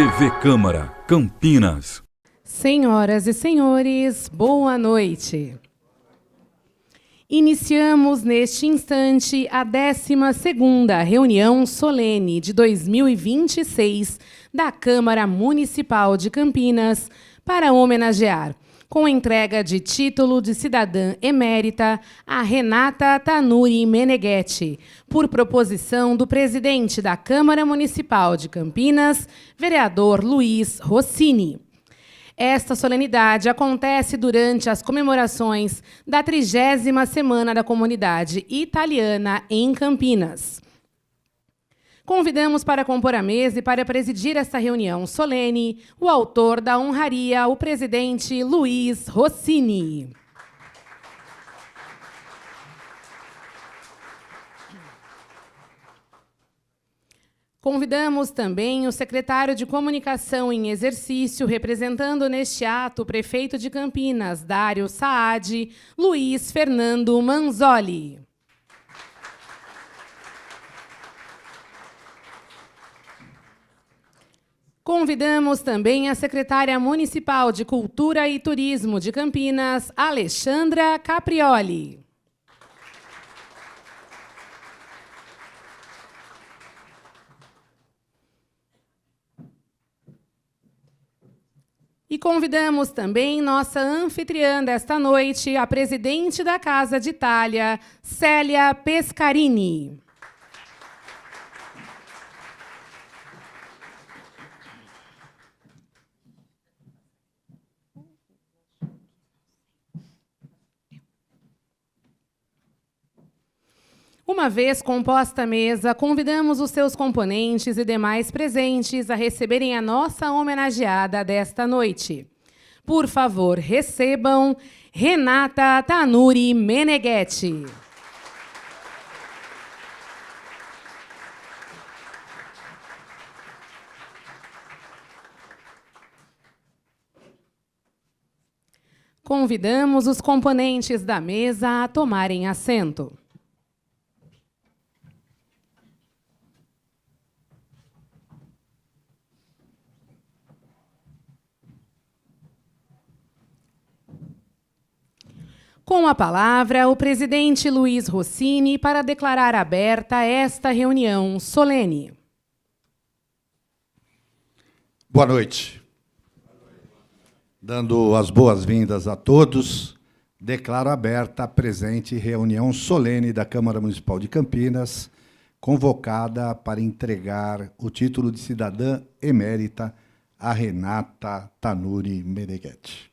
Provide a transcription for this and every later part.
TV Câmara, Campinas. Senhoras e senhores, boa noite. Iniciamos neste instante a 12ª reunião solene de 2026 da Câmara Municipal de Campinas para homenagear, com entrega de título de cidadã emérita, a Renata Tanuri Meneghetti, por proposição do presidente da Câmara Municipal de Campinas, vereador Luiz Rossini. Esta solenidade acontece durante as comemorações da 30ª Semana da Comunidade Italiana em Campinas. Convidamos para compor a mesa e para presidir esta reunião solene o autor da honraria, o presidente Luiz Rossini. Convidamos também o secretário de Comunicação em exercício, representando neste ato o prefeito de Campinas, Dário Saad, Luiz Fernando Manzoli. Convidamos também a secretária municipal de Cultura e Turismo de Campinas, Alexandra Caprioli. E convidamos também nossa anfitriã desta noite, a presidente da Casa de Itália, Célia Pescarini. Uma vez composta a mesa, convidamos os seus componentes e demais presentes a receberem a nossa homenageada desta noite. Por favor, recebam Renata Tanuri Meneghetti. Convidamos os componentes da mesa a tomarem assento. Com a palavra, o presidente Luiz Rossini para declarar aberta esta reunião solene. Boa noite. Dando as boas-vindas a todos, declaro aberta a presente reunião solene da Câmara Municipal de Campinas, convocada para entregar o título de cidadã emérita a Renata Tanuri Meneghetti.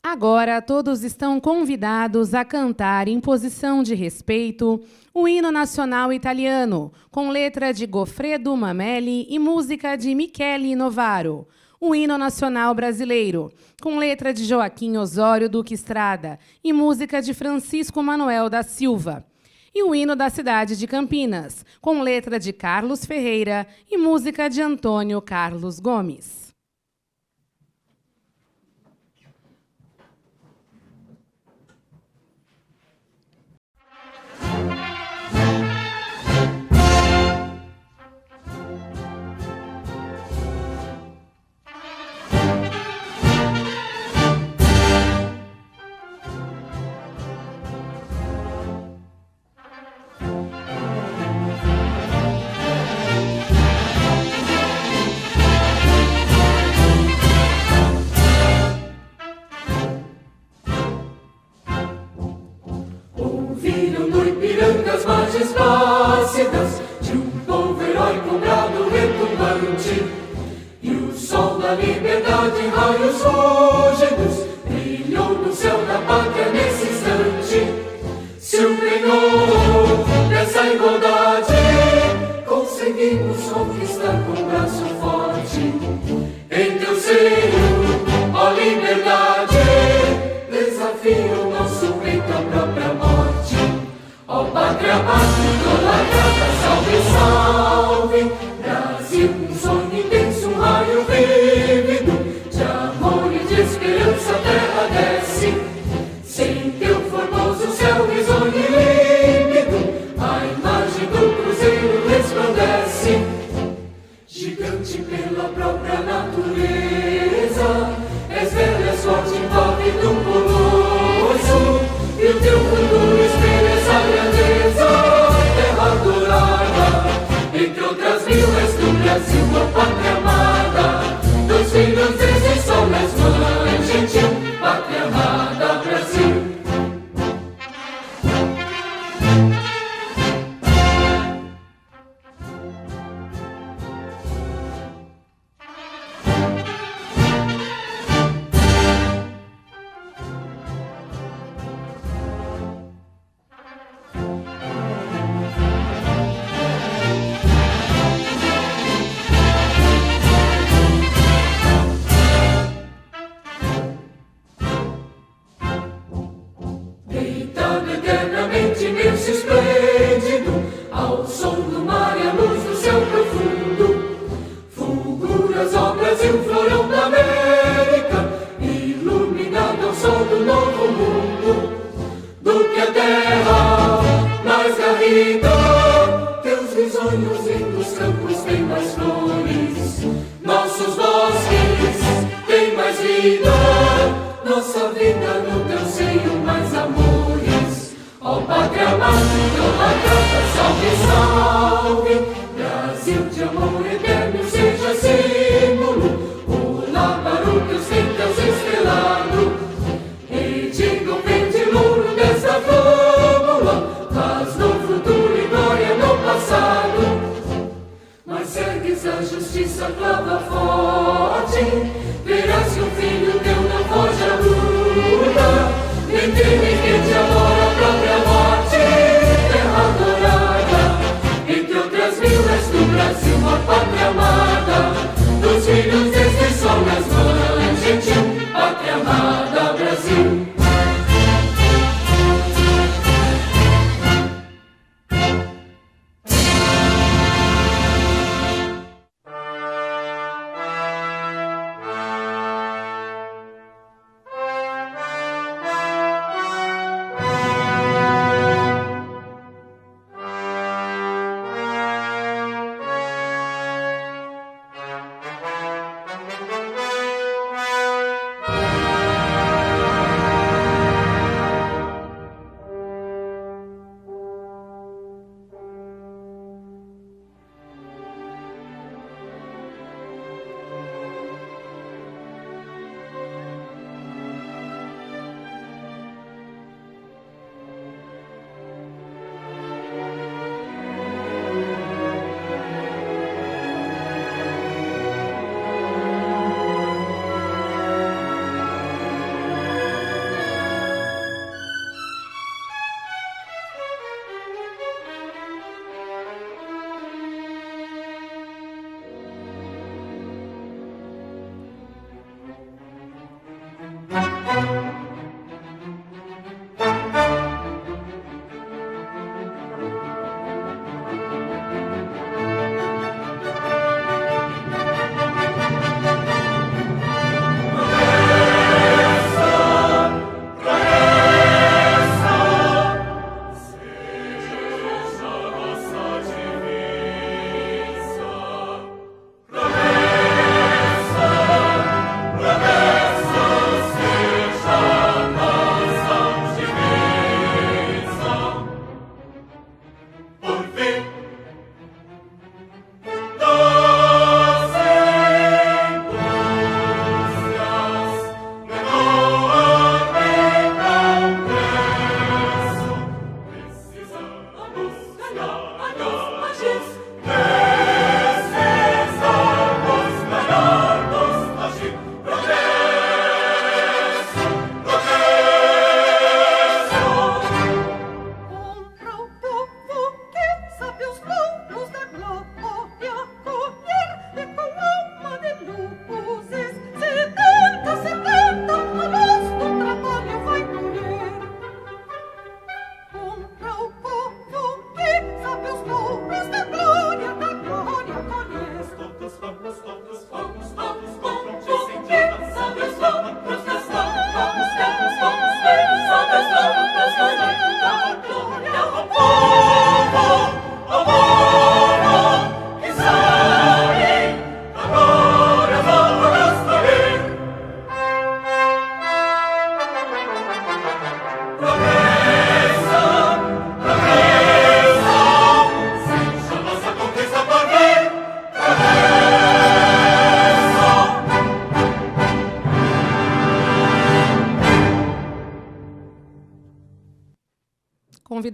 Agora, todos estão convidados a cantar em posição de respeito o hino nacional italiano, com letra de Goffredo Mameli e música de Michele Novaro. O hino nacional brasileiro, com letra de Joaquim Osório Duque Estrada e música de Francisco Manuel da Silva. E o hino da cidade de Campinas, com letra de Carlos Ferreira e música de Antônio Carlos Gomes. As margens plácidas de um povo heróico brado retumbante, e o sol da liberdade em raios fúlgidos brilhou no céu da pátria nesse instante. Se o penhor dessa igualdade conseguimos conquistar com o braço forte, em teu seio, ó liberdade, desafia o nosso peito à própria morte. Ó pátria amada, idolatrada, salve, salve, Brasil, um sonho intenso, um raio vívido, de amor e de esperança a terra desce, sem teu formoso céu risonho e livre. gigante pela própria natureza. És velha, és forte, impávido, colosso, e o teu futuro espelha essa grandeza. Terra adorada, entre outras mil, és do Brasil, a pátria amada. Dos filhos desse sol, és mãe gentil, pátria amada, Brasil. Deitado eternamente imenso e esplêndido, ao som do mar e à luz do céu profundo, fulguras, ó Brasil, florão da América, iluminado ao sol do novo mundo. Do que a terra mais garrida, teus risonhos lindos campos têm mais flores, nossos bosques têm mais vida, nossa vida no teu seio mais amores. Ó pátria amada, idolatrada, salve, salve, Brasil de amor eterno seja símbolo. Olá para o teus templos estrelado, rediga o verde louro desta fábula, paz no futuro e glória no passado. Mas ergues a justiça, clava forte, verás que o filho teu não foge à luta. Nem teme que te adora a própria morte. Terra adorada, entre outras mil, és do Brasil, a pátria amada. Dos filhos deste sol, és mãe gentil, pátria amada, Brasil.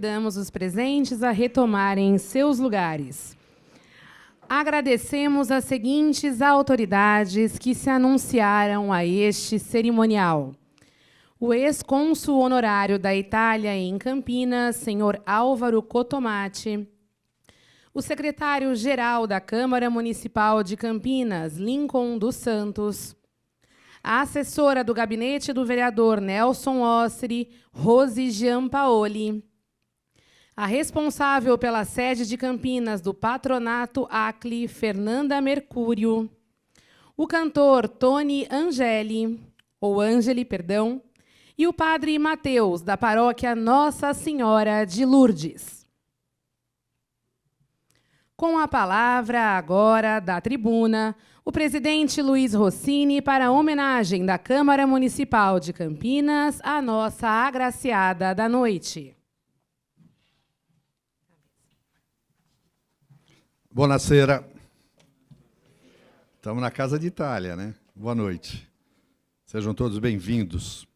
convidamos os presentes a retomarem seus lugares. Agradecemos as seguintes autoridades que se anunciaram a este cerimonial: o ex-cônsul honorário da Itália em Campinas, senhor Álvaro Cotomati, o secretário-geral da Câmara Municipal de Campinas, Lincoln dos Santos, a assessora do gabinete do vereador Nelson Ossri, Rose Giampaoli, a responsável pela sede de Campinas do Patronato Acli, Fernanda Mercúrio, o cantor Tony Angeli, e o padre Mateus, da paróquia Nossa Senhora de Lourdes. Com a palavra agora da tribuna, o presidente Luiz Rossini para a homenagem da Câmara Municipal de Campinas à nossa agraciada da noite. Buonasera. Estamos na Casa de Itália, né? Boa noite. Sejam todos bem-vindos.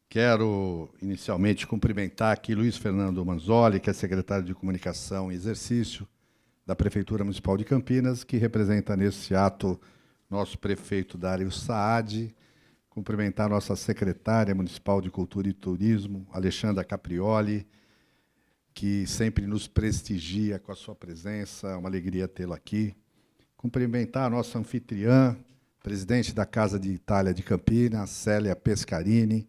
Quero, inicialmente, cumprimentar aqui Luiz Fernando Manzoli, que é secretário de Comunicação e Exercício da Prefeitura Municipal de Campinas, que representa nesse ato nosso prefeito Dário Saad, cumprimentar nossa secretária municipal de Cultura e Turismo, Alexandra Caprioli, que sempre nos prestigia com a sua presença, é uma alegria tê-lo aqui. Cumprimentar a nossa anfitriã, presidente da Casa de Itália de Campinas, Célia Pescarini,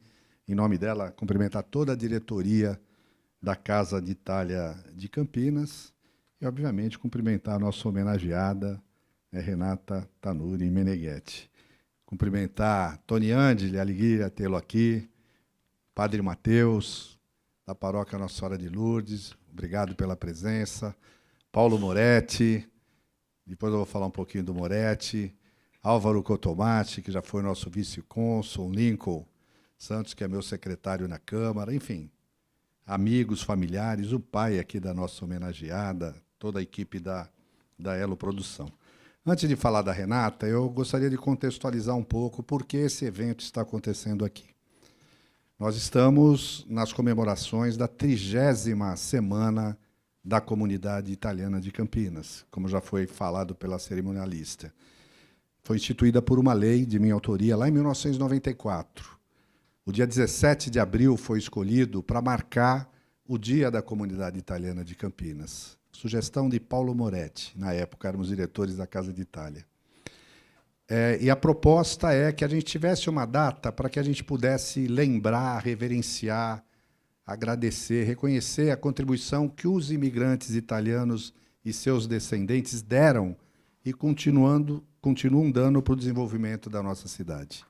em nome dela, cumprimentar toda a diretoria da Casa de Itália de Campinas, e, obviamente, cumprimentar a nossa homenageada, Renata Tanuri Meneghetti. Cumprimentar Tony Angeli, alegria tê-lo aqui, Padre Mateus, da Paróquia Nossa Senhora de Lourdes, obrigado pela presença, Paulo Moretti, depois eu vou falar um pouquinho do Moretti, Álvaro Cotomati, que já foi nosso vice-cônsul, Lincoln Santos, que é meu secretário na Câmara, enfim, amigos, familiares, o pai aqui da nossa homenageada, toda a equipe da Elo Produção. Antes de falar da Renata, eu gostaria de contextualizar um pouco por que esse evento está acontecendo aqui. Nós estamos nas comemorações da 30ª Semana da Comunidade Italiana de Campinas, como já foi falado pela cerimonialista. Foi instituída por uma lei de minha autoria lá em 1994. O dia 17 de abril foi escolhido para marcar o Dia da Comunidade Italiana de Campinas. Sugestão de Paulo Moretti, na época éramos diretores da Casa de Itália. E a proposta é que a gente tivesse uma data para que a gente pudesse lembrar, reverenciar, agradecer, reconhecer a contribuição que os imigrantes italianos e seus descendentes deram e continuam dando para o desenvolvimento da nossa cidade.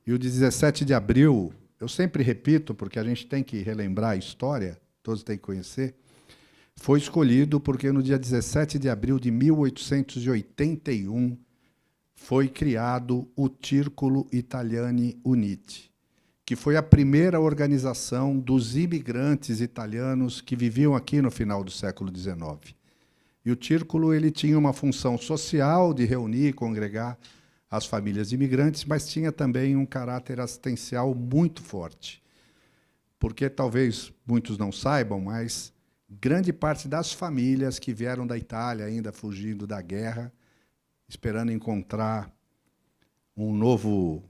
E o 17 de abril, eu sempre repito, porque a gente tem que relembrar a história, todos têm que conhecer, foi escolhido porque no dia 17 de abril de 1881 foi criado o Círculo Italiani Uniti, que foi a primeira organização dos imigrantes italianos que viviam aqui no final do século XIX. E o Círculo ele tinha uma função social de reunir e congregar as famílias imigrantes, mas tinha também um caráter assistencial muito forte. Porque talvez muitos não saibam, mas grande parte das famílias que vieram da Itália, ainda fugindo da guerra, esperando encontrar um novo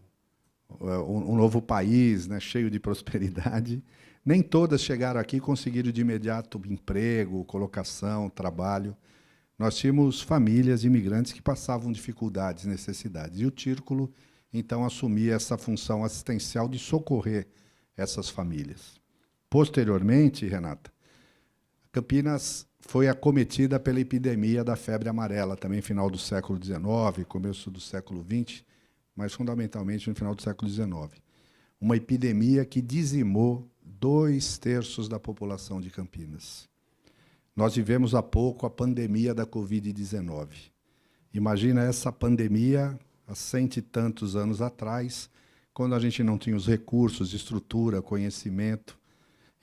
país, né, cheio de prosperidade, nem todas chegaram aqui e conseguiram de imediato emprego, colocação, trabalho. Nós tínhamos famílias imigrantes que passavam dificuldades, necessidades. E o Círculo, então, assumia essa função assistencial de socorrer essas famílias. Posteriormente, Renata, Campinas foi acometida pela epidemia da febre amarela, também final do século XIX, começo do século XX, mas fundamentalmente no final do século XIX. Uma epidemia que dizimou 2/3 da população de Campinas. Nós vivemos há pouco a pandemia da Covid-19. Imagina essa pandemia há 100 e tantos anos atrás, quando a gente não tinha os recursos, estrutura, conhecimento.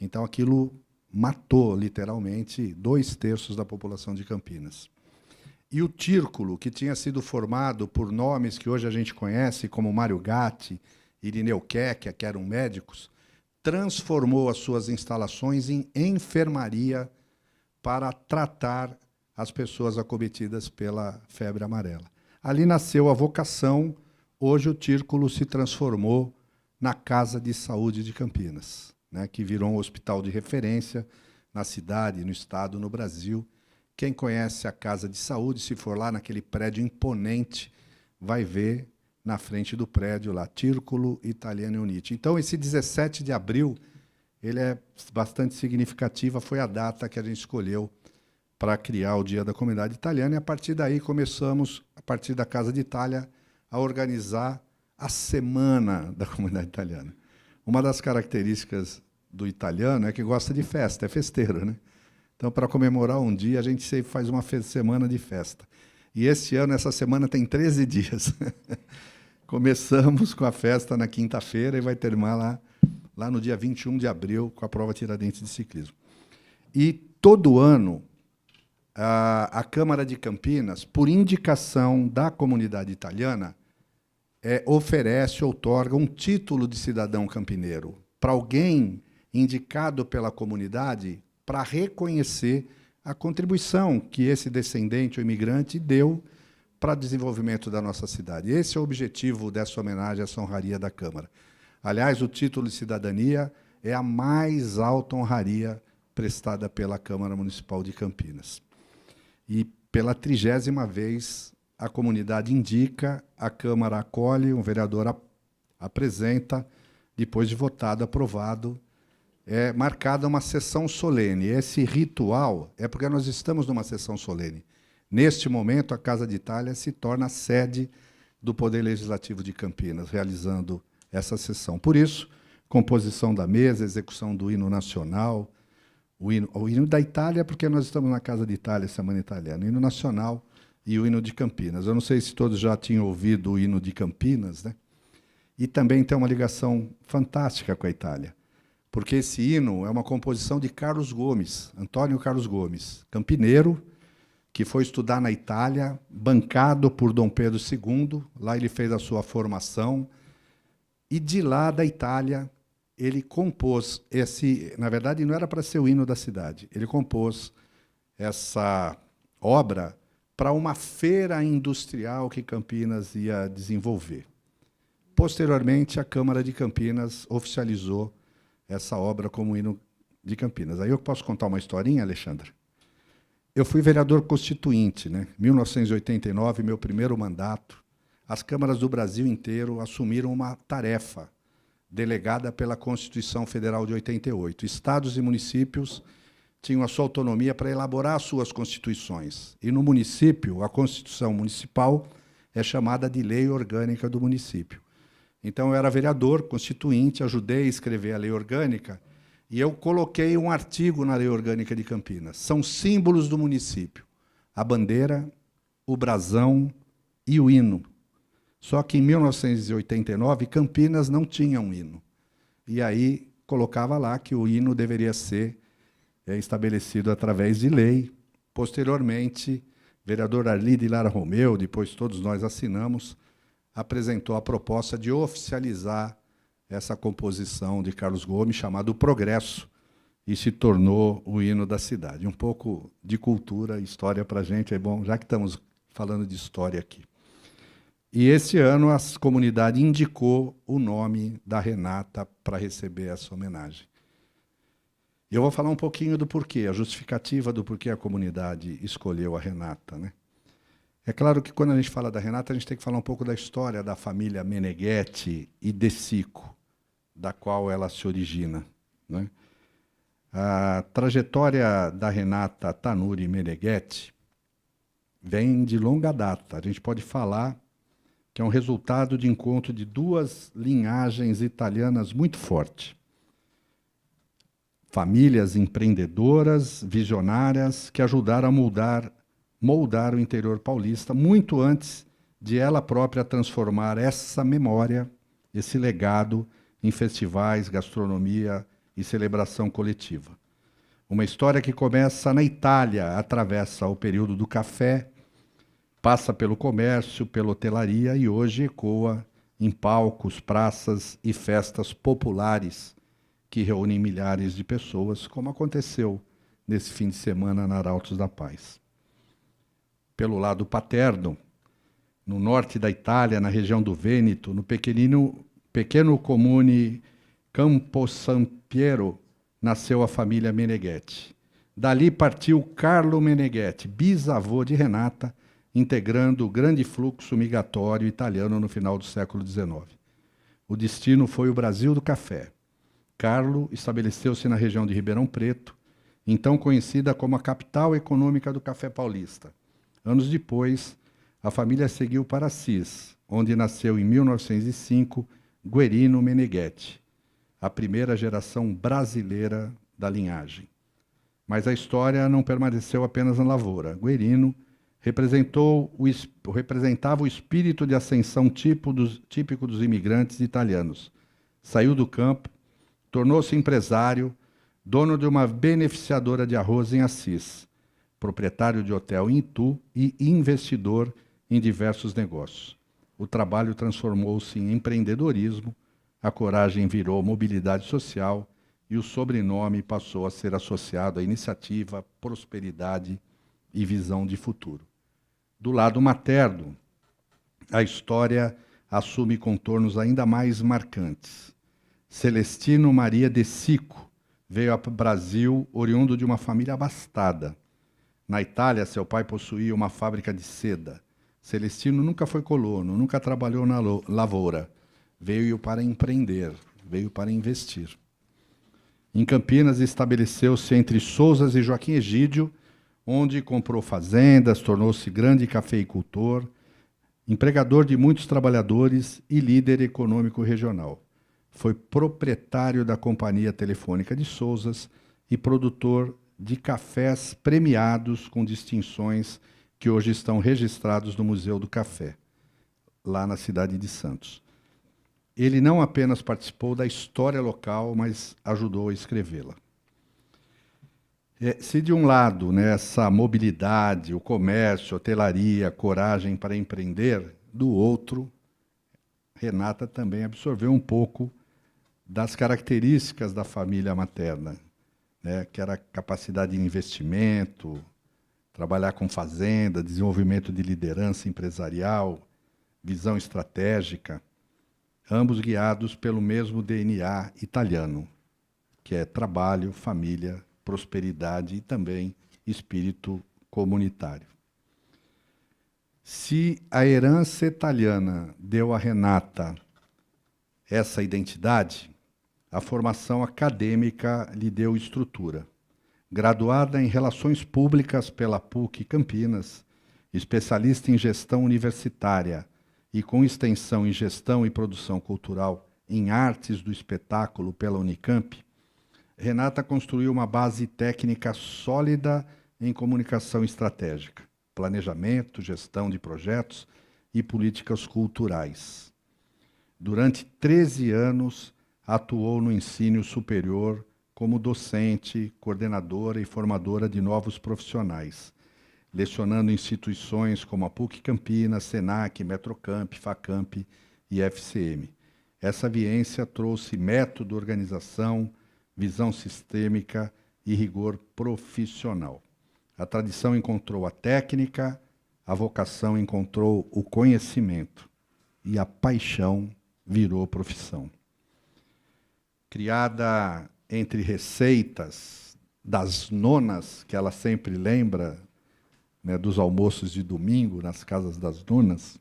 Então, aquilo matou, literalmente, 2/3 da população de Campinas. E o Círculo, que tinha sido formado por nomes que hoje a gente conhece, como Mário Gatti, Irineu Quequia, que eram médicos, transformou as suas instalações em enfermaria para tratar as pessoas acometidas pela febre amarela. Ali nasceu a vocação, hoje o Círculo se transformou na Casa de Saúde de Campinas, né, que virou um hospital de referência na cidade, no estado, no Brasil. Quem conhece a Casa de Saúde, se for lá naquele prédio imponente, vai ver na frente do prédio lá, Círculo Italiano Uniti. Então, esse 17 de abril, ele é bastante significativa, foi a data que a gente escolheu para criar o Dia da Comunidade Italiana, e a partir daí começamos, a partir da Casa de Itália, a organizar a Semana da Comunidade Italiana. Uma das características do italiano é que gosta de festa, é festeiro, né? Então, para comemorar um dia, a gente sempre faz uma semana de festa. E este ano, essa semana tem 13 dias. Começamos com a festa na quinta-feira e vai terminar lá no dia 21 de abril, com a prova Tiradentes de ciclismo. E todo ano, a Câmara de Campinas, por indicação da comunidade italiana, oferece, outorga um título de cidadão campineiro para alguém indicado pela comunidade para reconhecer a contribuição que esse descendente ou imigrante deu para o desenvolvimento da nossa cidade. Esse é o objetivo dessa homenagem, essa honraria da Câmara. Aliás, o título de cidadania é a mais alta honraria prestada pela Câmara Municipal de Campinas. E, pela 30ª vez, a comunidade indica, a Câmara acolhe, um vereador apresenta, depois de votado, aprovado, é marcada uma sessão solene. Esse ritual é porque nós estamos numa sessão solene. Neste momento, a Casa de Itália se torna a sede do Poder Legislativo de Campinas, realizando essa sessão. Por isso, composição da mesa, execução do hino nacional, o hino da Itália, porque nós estamos na Casa de Itália, Semana Italiana, o hino nacional e o hino de Campinas. Eu não sei se todos já tinham ouvido o hino de Campinas, né? E também tem uma ligação fantástica com a Itália, porque esse hino é uma composição de Carlos Gomes, Antônio Carlos Gomes, campineiro, que foi estudar na Itália, bancado por Dom Pedro II, lá ele fez a sua formação, e de lá da Itália ele compôs esse, na verdade não era para ser o hino da cidade, ele compôs essa obra para uma feira industrial que Campinas ia desenvolver. Posteriormente, a Câmara de Campinas oficializou essa obra como hino de Campinas. Aí eu posso contar uma historinha, Alexandre? Eu fui vereador constituinte, né? 1989, meu primeiro mandato. As câmaras do Brasil inteiro assumiram uma tarefa delegada pela Constituição Federal de 88. Estados e municípios tinham a sua autonomia para elaborar as suas constituições. E no município, a Constituição Municipal é chamada de Lei Orgânica do Município. Então, eu era vereador constituinte, ajudei a escrever a Lei Orgânica, e eu coloquei um artigo na Lei Orgânica de Campinas. São símbolos do município: a bandeira, o brasão e o hino. Só que, em 1989, Campinas não tinha um hino. E aí colocava lá que o hino deveria ser estabelecido através de lei. Posteriormente, o vereador Arli de Lara Romeu, depois todos nós assinamos, apresentou a proposta de oficializar essa composição de Carlos Gomes, chamado Progresso, e se tornou o hino da cidade. Um pouco de cultura, história para a gente é bom, já que estamos falando de história aqui. E esse ano a comunidade indicou o nome da Renata para receber essa homenagem. Eu vou falar um pouquinho do porquê, a justificativa do porquê a comunidade escolheu a Renata, né? É claro que, quando a gente fala da Renata, a gente tem que falar um pouco da história da família Meneghetti e De Sico, da qual ela se origina, né? A trajetória da Renata Tanuri Meneghetti vem de longa data. A gente pode falar que é um resultado de encontro de duas linhagens italianas muito fortes. Famílias empreendedoras, visionárias, que ajudaram a moldar o interior paulista, muito antes de ela própria transformar essa memória, esse legado, em festivais, gastronomia e celebração coletiva. Uma história que começa na Itália, atravessa o período do café, passa pelo comércio, pela hotelaria e hoje ecoa em palcos, praças e festas populares que reúnem milhares de pessoas, como aconteceu nesse fim de semana na Arautos da Paz. Pelo lado paterno, no norte da Itália, na região do Vêneto, no pequeno comune Campo San Piero, nasceu a família Meneghetti. Dali partiu Carlo Meneghetti, bisavô de Renata, integrando o grande fluxo migratório italiano no final do século XIX. O destino foi o Brasil do café. Carlo estabeleceu-se na região de Ribeirão Preto, então conhecida como a capital econômica do café paulista. Anos depois, a família seguiu para Assis, onde nasceu em 1905 Guerino Meneghetti, a primeira geração brasileira da linhagem. Mas a história não permaneceu apenas na lavoura. Guerino representava o espírito de ascensão típico dos imigrantes italianos. Saiu do campo, tornou-se empresário, dono de uma beneficiadora de arroz em Assis, proprietário de hotel em Itu e investidor em diversos negócios. O trabalho transformou-se em empreendedorismo, a coragem virou mobilidade social e o sobrenome passou a ser associado à iniciativa, prosperidade e visão de futuro. Do lado materno, a história assume contornos ainda mais marcantes. Celestino Maria de Sico veio ao Brasil oriundo de uma família abastada. Na Itália, seu pai possuía uma fábrica de seda. Celestino nunca foi colono, nunca trabalhou na lavoura. Veio para empreender, veio para investir. Em Campinas, estabeleceu-se entre Sousas e Joaquim Egídio, onde comprou fazendas, tornou-se grande cafeicultor, empregador de muitos trabalhadores e líder econômico regional. Foi proprietário da Companhia Telefônica de Sousas e produtor de cafés premiados com distinções que hoje estão registrados no Museu do Café, lá na cidade de Santos. Ele não apenas participou da história local, mas ajudou a escrevê-la. Se de um lado, né, essa mobilidade, o comércio, a hotelaria, a coragem para empreender, do outro, Renata também absorveu um pouco das características da família materna, né, que era a capacidade de investimento, trabalhar com fazenda, desenvolvimento de liderança empresarial, visão estratégica, ambos guiados pelo mesmo DNA italiano, que é trabalho, família, prosperidade e também espírito comunitário. Se a herança italiana deu a Renata essa identidade, a formação acadêmica lhe deu estrutura. Graduada em Relações Públicas pela PUC Campinas, especialista em gestão universitária e com extensão em gestão e produção cultural em artes do espetáculo pela Unicamp, Renata construiu uma base técnica sólida em comunicação estratégica, planejamento, gestão de projetos e políticas culturais. Durante 13 anos, atuou no ensino superior como docente, coordenadora e formadora de novos profissionais, lecionando em instituições como a PUC Campinas, Senac, Metrocamp, Facamp e FCM. Essa vivência trouxe método, organização, visão sistêmica e rigor profissional. A tradição encontrou a técnica, a vocação encontrou o conhecimento e a paixão virou profissão. Criada entre receitas das nonas, que ela sempre lembra, né, dos almoços de domingo nas casas das nonas,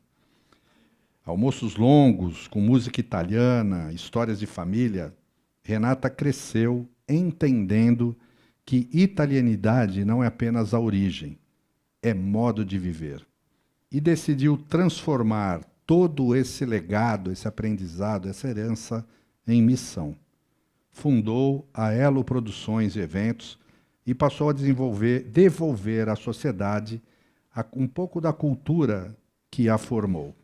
almoços longos, com música italiana, histórias de família, Renata cresceu entendendo que italianidade não é apenas a origem, é modo de viver. E decidiu transformar todo esse legado, esse aprendizado, essa herança em missão. Fundou a Elo Produções e Eventos e passou a devolver à sociedade um pouco da cultura que a formou,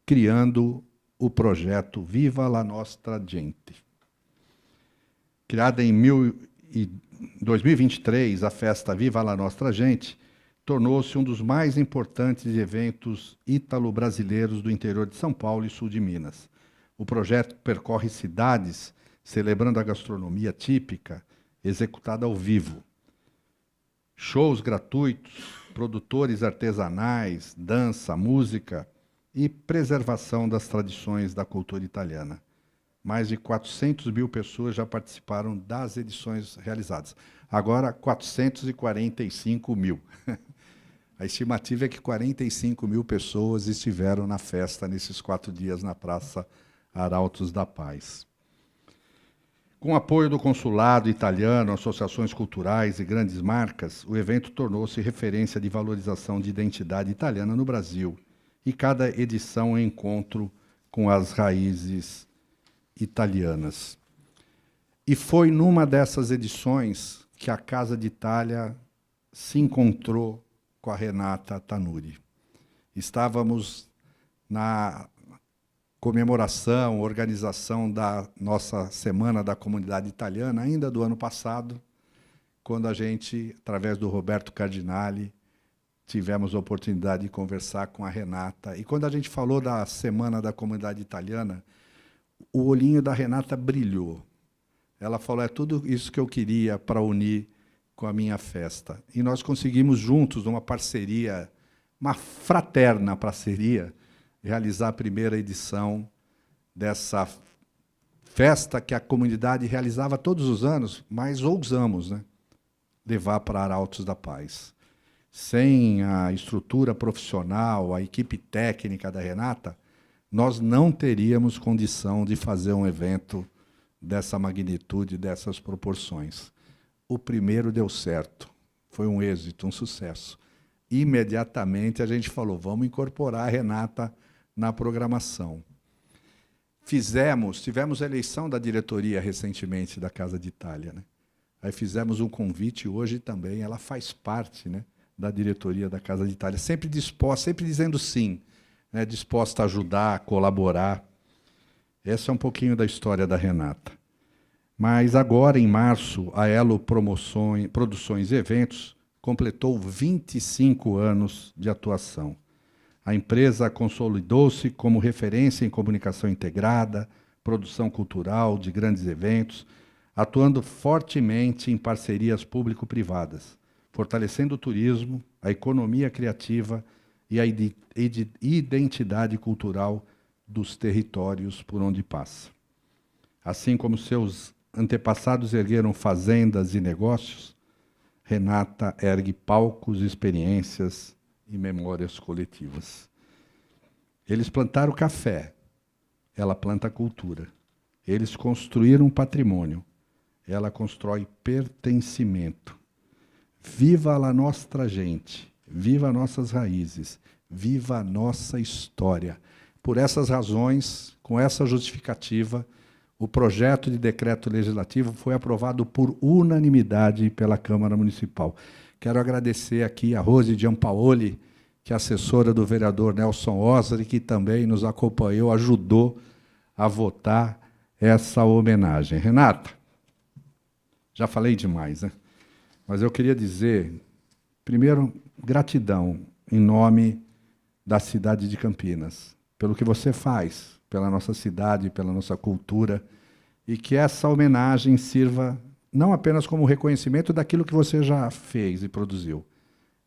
criando o projeto Viva la Nostra Gente. Criada em 2023, a festa Viva la Nostra Gente tornou-se um dos mais importantes eventos ítalo-brasileiros do interior de São Paulo e sul de Minas. O projeto percorre cidades celebrando a gastronomia típica executada ao vivo. Shows gratuitos, produtores artesanais, dança, música e preservação das tradições da cultura italiana. Mais de 400 mil pessoas já participaram das edições realizadas. Agora, 445 mil. A estimativa é que 45 mil pessoas estiveram na festa nesses 4 dias na Praça Arautos da Paz. Com apoio do consulado italiano, associações culturais e grandes marcas, o evento tornou-se referência de valorização de identidade italiana no Brasil, e cada edição é um encontro com as raízes italianas. E foi numa dessas edições que a Casa d'Italia se encontrou com a Renata Tanuri. Estávamos na comemoração, organização da nossa Semana da Comunidade Italiana, ainda do ano passado, quando a gente, através do Roberto Cardinali, tivemos a oportunidade de conversar com a Renata. E quando a gente falou da Semana da Comunidade Italiana, o olhinho da Renata brilhou. Ela falou, é tudo isso que eu queria para unir com a minha festa. E nós conseguimos juntos, numa parceria, uma fraterna parceria, realizar a primeira edição dessa festa que a comunidade realizava todos os anos, mas ousamos, né, levar para Arautos da Paz. Sem a estrutura profissional, a equipe técnica da Renata, nós não teríamos condição de fazer um evento dessa magnitude, dessas proporções. O primeiro deu certo, foi um êxito, um sucesso. Imediatamente a gente falou, vamos incorporar a Renata na programação. Tivemos a eleição da diretoria recentemente da Casa d'Italia, né? Aí fizemos um convite, hoje também ela faz parte, né, da diretoria da Casa d'Italia, sempre disposta, sempre dizendo sim, né, disposta a ajudar, a colaborar. Essa é um pouquinho da história da Renata. Mas agora, em março, a Elo Produções e Eventos completou 25 anos de atuação. A empresa consolidou-se como referência em comunicação integrada, produção cultural de grandes eventos, atuando fortemente em parcerias público-privadas, fortalecendo o turismo, a economia criativa e a identidade cultural dos territórios por onde passa. Assim como seus antepassados ergueram fazendas e negócios, Renata ergue palcos, experiências e memórias coletivas. Eles plantaram café, ela planta cultura. Eles construíram patrimônio, ela constrói pertencimento. Viva a nossa gente, viva nossas raízes, viva a nossa história. Por essas razões, com essa justificativa, o projeto de decreto legislativo foi aprovado por unanimidade pela Câmara Municipal. Quero agradecer aqui a Rose Giampaoli, que é assessora do vereador Nelson Osri, que também nos acompanhou, ajudou a votar essa homenagem. Renata, já falei demais, né? Mas eu queria dizer, primeiro, gratidão em nome da cidade de Campinas, pelo que você faz pela nossa cidade, pela nossa cultura, e que essa homenagem sirva não apenas como reconhecimento daquilo que você já fez e produziu,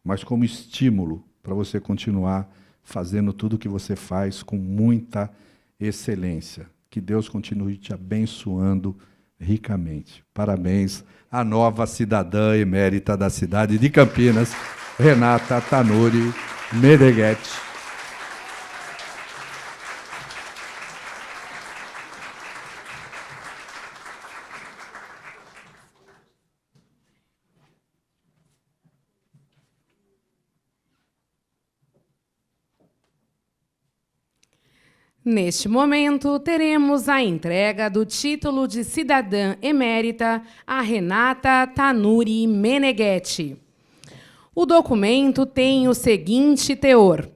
mas como estímulo para você continuar fazendo tudo o que você faz com muita excelência. Que Deus continue te abençoando ricamente. Parabéns à nova cidadã emérita da cidade de Campinas, Renata Tanuri Meneghetti. Neste momento, teremos a entrega do título de cidadã emérita a Renata Tanuri Meneghetti. O documento tem o seguinte teor.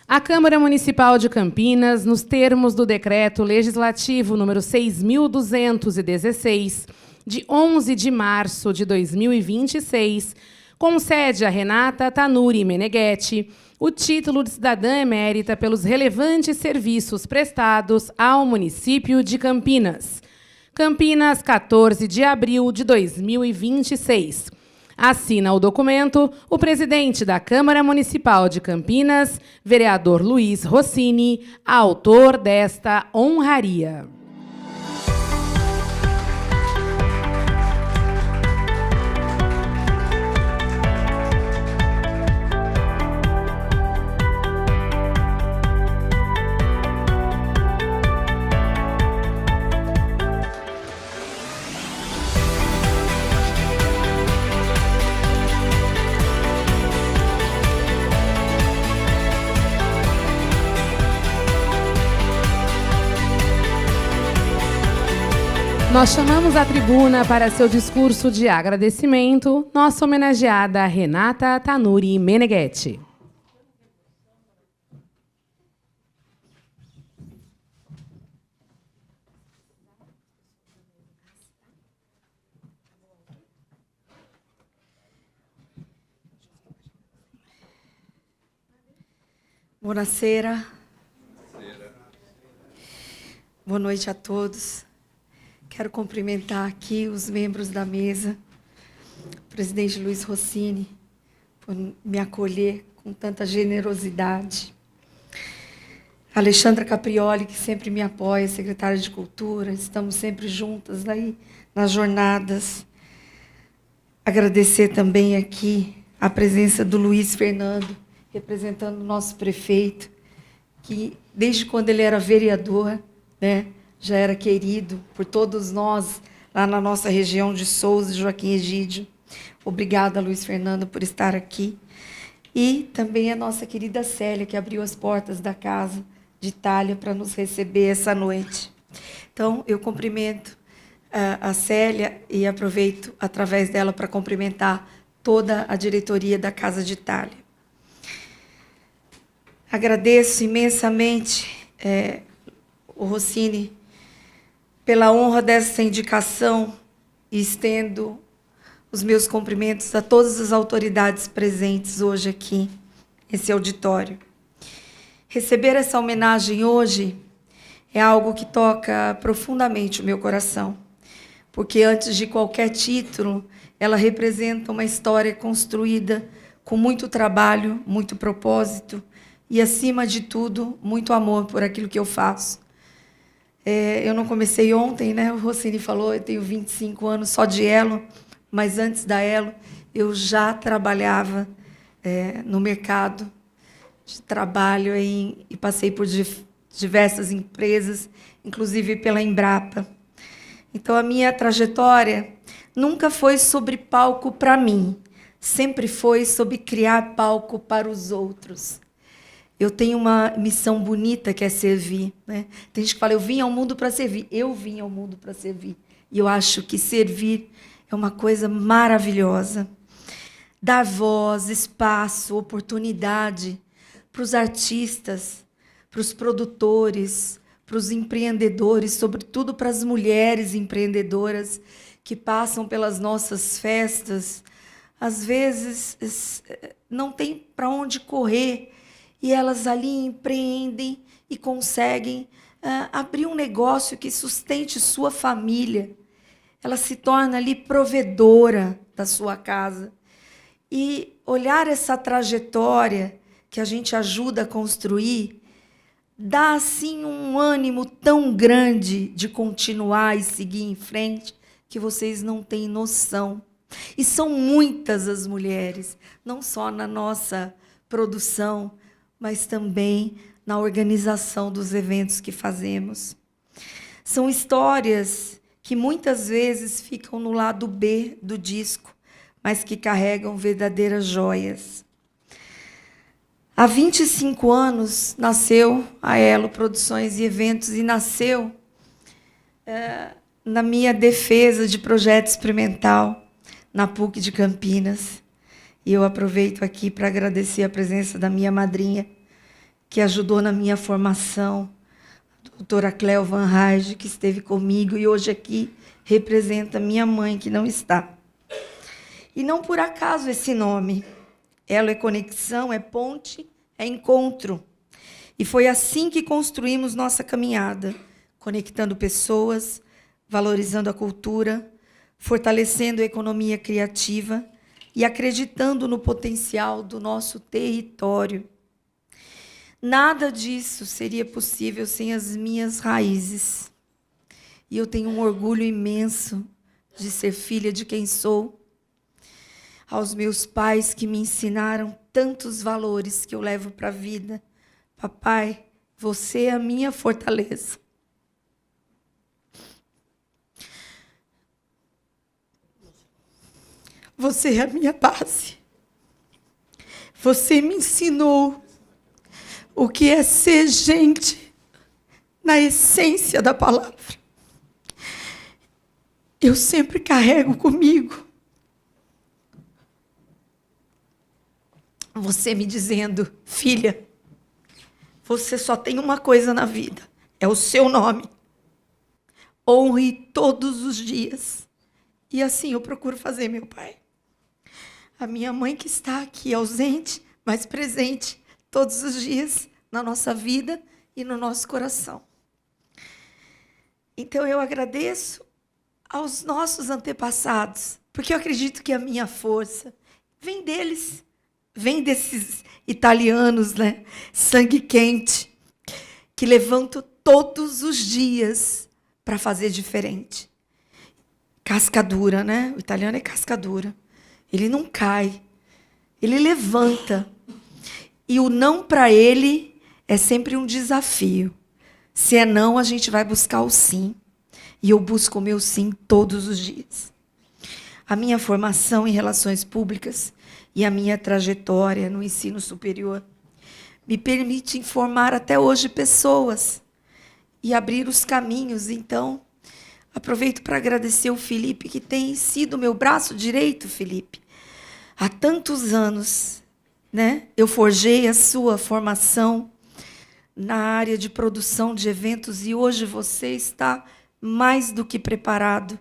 A Câmara Municipal de Campinas, nos termos do Decreto Legislativo número 6.216, de 11 de março de 2026, concede a Renata Tanuri Meneghetti o título de cidadã emérita pelos relevantes serviços prestados ao município de Campinas, Campinas, 14 de abril de 2026. Assina o documento o presidente da Câmara Municipal de Campinas, vereador Luiz Rossini, autor desta honraria. Nós chamamos à tribuna para seu discurso de agradecimento nossa homenageada Renata Tanuri Meneghetti. Buonasera. Boa noite a todos. Quero cumprimentar aqui os membros da mesa, o presidente Luiz Rossini, por me acolher com tanta generosidade. A Alexandra Caprioli, que sempre me apoia, secretária de Cultura, estamos sempre juntas aí nas jornadas. Agradecer também aqui a presença do Luiz Fernando, representando o nosso prefeito, que desde quando ele era vereador, né, já era querido por todos nós, lá na nossa região de Souza e Joaquim Egídio. Obrigada, Luiz Fernando, por estar aqui. E também a nossa querida Célia, que abriu as portas da Casa de Itália para nos receber essa noite. Então, eu cumprimento a Célia e aproveito, através dela, para cumprimentar toda a diretoria da Casa de Itália. Agradeço imensamente o Rossini pela honra dessa indicação e estendo os meus cumprimentos a todas as autoridades presentes hoje aqui, nesse auditório. Receber essa homenagem hoje é algo que toca profundamente o meu coração, porque antes de qualquer título, ela representa uma história construída com muito trabalho, muito propósito e, acima de tudo, muito amor por aquilo que eu faço. Eu não comecei ontem, né? O Rossini falou, eu tenho 25 anos só de Elo, mas antes da Elo eu já trabalhava no mercado de trabalho e passei por diversas empresas, inclusive pela Embrapa. Então, a minha trajetória nunca foi sobre palco para mim, sempre foi sobre criar palco para os outros. Eu tenho uma missão bonita que é servir, né? Tem gente que fala, eu vim ao mundo para servir. Eu vim ao mundo para servir. E eu acho que servir é uma coisa maravilhosa. Dar voz, espaço, oportunidade para os artistas, para os produtores, para os empreendedores, sobretudo para as mulheres empreendedoras que passam pelas nossas festas. Às vezes, não tem para onde correr, e elas ali empreendem e conseguem abrir um negócio que sustente sua família. Ela se torna ali provedora da sua casa. E olhar essa trajetória que a gente ajuda a construir dá assim um ânimo tão grande de continuar e seguir em frente que vocês não têm noção. E são muitas as mulheres, não só na nossa produção, mas também na organização dos eventos que fazemos. São histórias que muitas vezes ficam no lado B do disco, mas que carregam verdadeiras joias. Há 25 anos nasceu a Elo Produções e Eventos, e nasceu na minha defesa de projeto experimental na PUC de Campinas. E eu aproveito aqui para agradecer a presença da minha madrinha, que ajudou na minha formação, a doutora Cleo Van Rage, que esteve comigo e hoje aqui representa minha mãe, que não está. E não por acaso esse nome. Elo é conexão, é ponte, é encontro. E foi assim que construímos nossa caminhada, conectando pessoas, valorizando a cultura, fortalecendo a economia criativa e acreditando no potencial do nosso território. Nada disso seria possível sem as minhas raízes. E eu tenho um orgulho imenso de ser filha de quem sou. Aos meus pais que me ensinaram tantos valores que eu levo para a vida. Papai, você é a minha fortaleza. Você é a minha base. Você me ensinou o que é ser gente na essência da palavra. Eu sempre carrego comigo você me dizendo: filha, você só tem uma coisa na vida, é o seu nome. Honre todos os dias. E assim eu procuro fazer, meu pai. A minha mãe, que está aqui ausente, mas presente todos os dias na nossa vida e no nosso coração. Então eu agradeço aos nossos antepassados, porque eu acredito que a minha força vem deles, vem desses italianos, né? Sangue quente, que levantam todos os dias para fazer diferente. Casca dura, né? O italiano é casca dura. Ele não cai, ele levanta. E o não para ele é sempre um desafio. Se é não, a gente vai buscar o sim. E eu busco o meu sim todos os dias. A minha formação em relações públicas e a minha trajetória no ensino superior me permite informar até hoje pessoas e abrir os caminhos. Então, aproveito para agradecer o Felipe, que tem sido meu braço direito, Felipe. Há tantos anos, né, eu forjei a sua formação na área de produção de eventos e hoje você está mais do que preparado.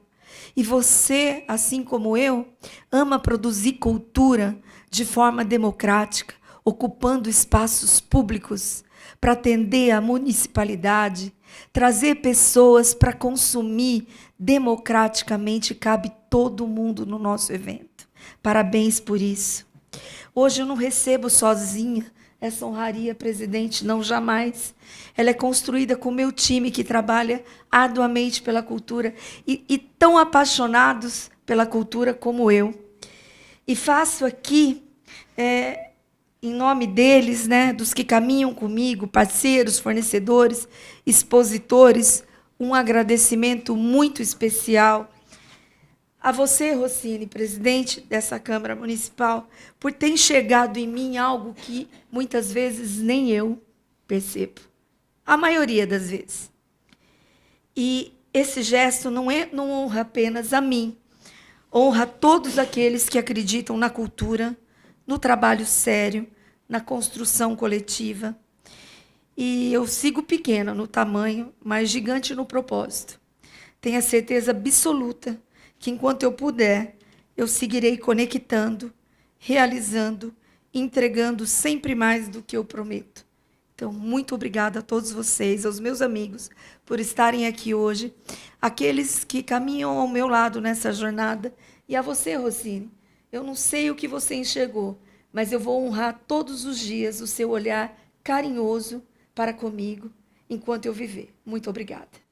E você, assim como eu, ama produzir cultura de forma democrática, ocupando espaços públicos para atender a municipalidade, trazer pessoas para consumir democraticamente. Cabe todo mundo no nosso evento. Parabéns por isso. Hoje eu não recebo sozinha essa honraria, presidente, não, jamais. Ela é construída com o meu time, que trabalha arduamente pela cultura e tão apaixonados pela cultura como eu. E faço aqui, em nome deles, né, dos que caminham comigo, parceiros, fornecedores, expositores, um agradecimento muito especial a você, Rossini, presidente dessa Câmara Municipal, por ter enxergado em mim algo que muitas vezes nem eu percebo. A maioria das vezes. E esse gesto não honra apenas a mim, honra todos aqueles que acreditam na cultura, no trabalho sério, na construção coletiva. E eu sigo pequena no tamanho, mas gigante no propósito. Tenho a certeza absoluta que, enquanto eu puder, eu seguirei conectando, realizando, entregando sempre mais do que eu prometo. Então, muito obrigada a todos vocês, aos meus amigos, por estarem aqui hoje, aqueles que caminham ao meu lado nessa jornada, e a você, Rossini. Eu não sei o que você enxergou, mas eu vou honrar todos os dias o seu olhar carinhoso para comigo, enquanto eu viver. Muito obrigada.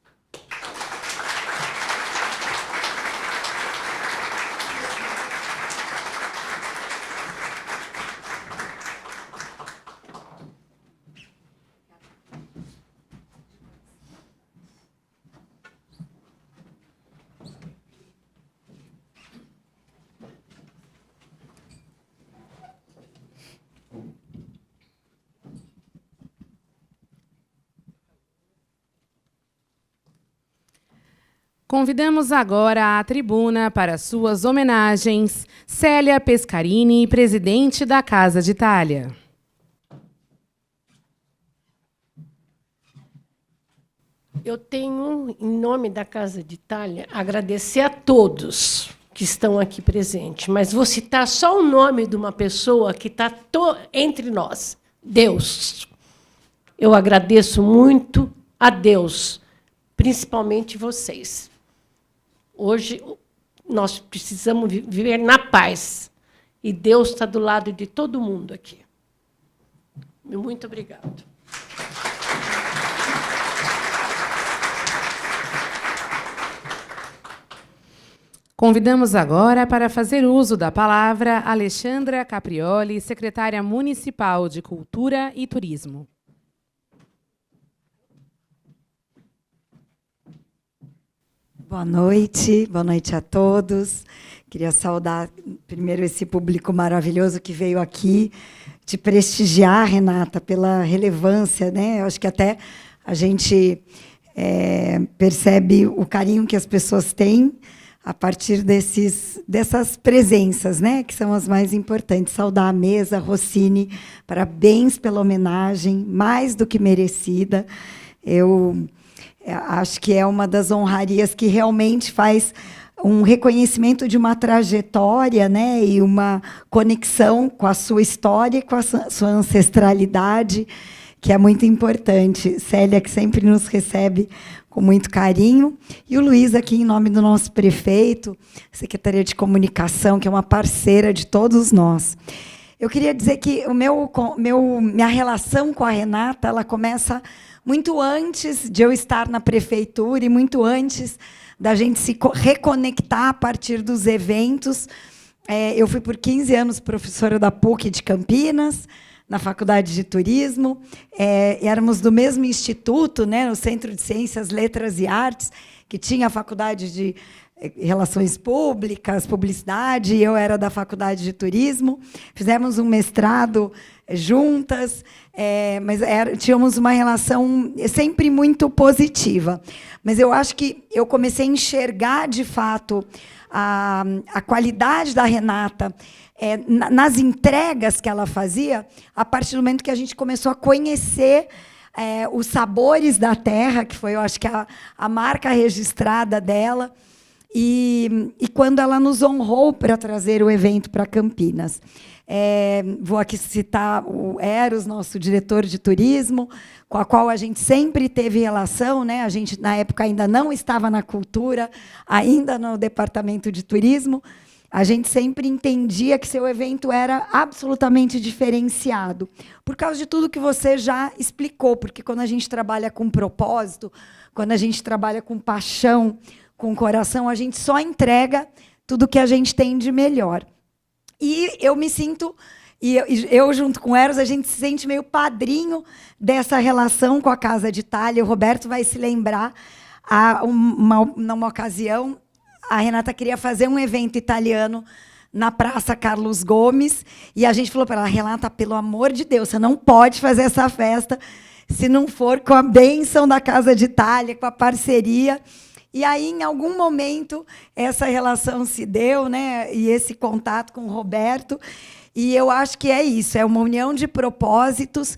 Convidamos agora à tribuna para suas homenagens Célia Pescarini, presidente da Casa de Itália. Eu tenho, em nome da Casa de Itália, agradecer a todos que estão aqui presentes, mas vou citar só o nome de uma pessoa que está entre nós, Deus. Eu agradeço muito a Deus, principalmente vocês. Hoje, nós precisamos viver na paz. E Deus está do lado de todo mundo aqui. Muito obrigada. Convidamos agora para fazer uso da palavra Alexandra Caprioli, secretária municipal de Cultura e Turismo. Boa noite a todos. Queria saudar primeiro esse público maravilhoso que veio aqui, te prestigiar, Renata, pela relevância, né? Eu acho que até a gente percebe o carinho que as pessoas têm a partir dessas presenças, né, que são as mais importantes. Saudar a mesa, Rossini, parabéns pela homenagem, mais do que merecida. Eu acho que é uma das honrarias que realmente faz um reconhecimento de uma trajetória, né, e uma conexão com a sua história e com a sua ancestralidade, que é muito importante. Célia, que sempre nos recebe com muito carinho, e o Luiz, aqui em nome do nosso prefeito, Secretaria de Comunicação, que é uma parceira de todos nós. Eu queria dizer que minha relação com a Renata, ela começa muito antes de eu estar na prefeitura e muito antes da gente se reconectar a partir dos eventos. Eu fui por 15 anos professora da PUC de Campinas, na Faculdade de Turismo, éramos do mesmo instituto, né, no Centro de Ciências, Letras e Artes, que tinha a Faculdade de Relações Públicas, Publicidade, e eu era da Faculdade de Turismo. Fizemos um mestrado juntas, mas tínhamos uma relação sempre muito positiva. Mas eu acho que eu comecei a enxergar, de fato, a qualidade da Renata nas entregas que ela fazia, a partir do momento que a gente começou a conhecer os sabores da terra, que foi, eu acho que a marca registrada dela, e quando ela nos honrou para trazer o evento para Campinas. Vou aqui citar o Eros, nosso diretor de turismo, com a qual a gente sempre teve relação, né? A gente, na época, ainda não estava na cultura, ainda no departamento de turismo. A gente sempre entendia que seu evento era absolutamente diferenciado, por causa de tudo que você já explicou, porque quando a gente trabalha com propósito, quando a gente trabalha com paixão, com coração, a gente só entrega tudo que a gente tem de melhor. E eu me sinto, e eu junto com o Eros, a gente se sente meio padrinho dessa relação com a Casa de Itália. O Roberto vai se lembrar, numa ocasião, a Renata queria fazer um evento italiano na Praça Carlos Gomes, e a gente falou para ela: Renata, pelo amor de Deus, você não pode fazer essa festa se não for com a bênção da Casa de Itália, com a parceria. E aí, em algum momento, essa relação se deu, né? E esse contato com o Roberto. E eu acho que é isso, é uma união de propósitos.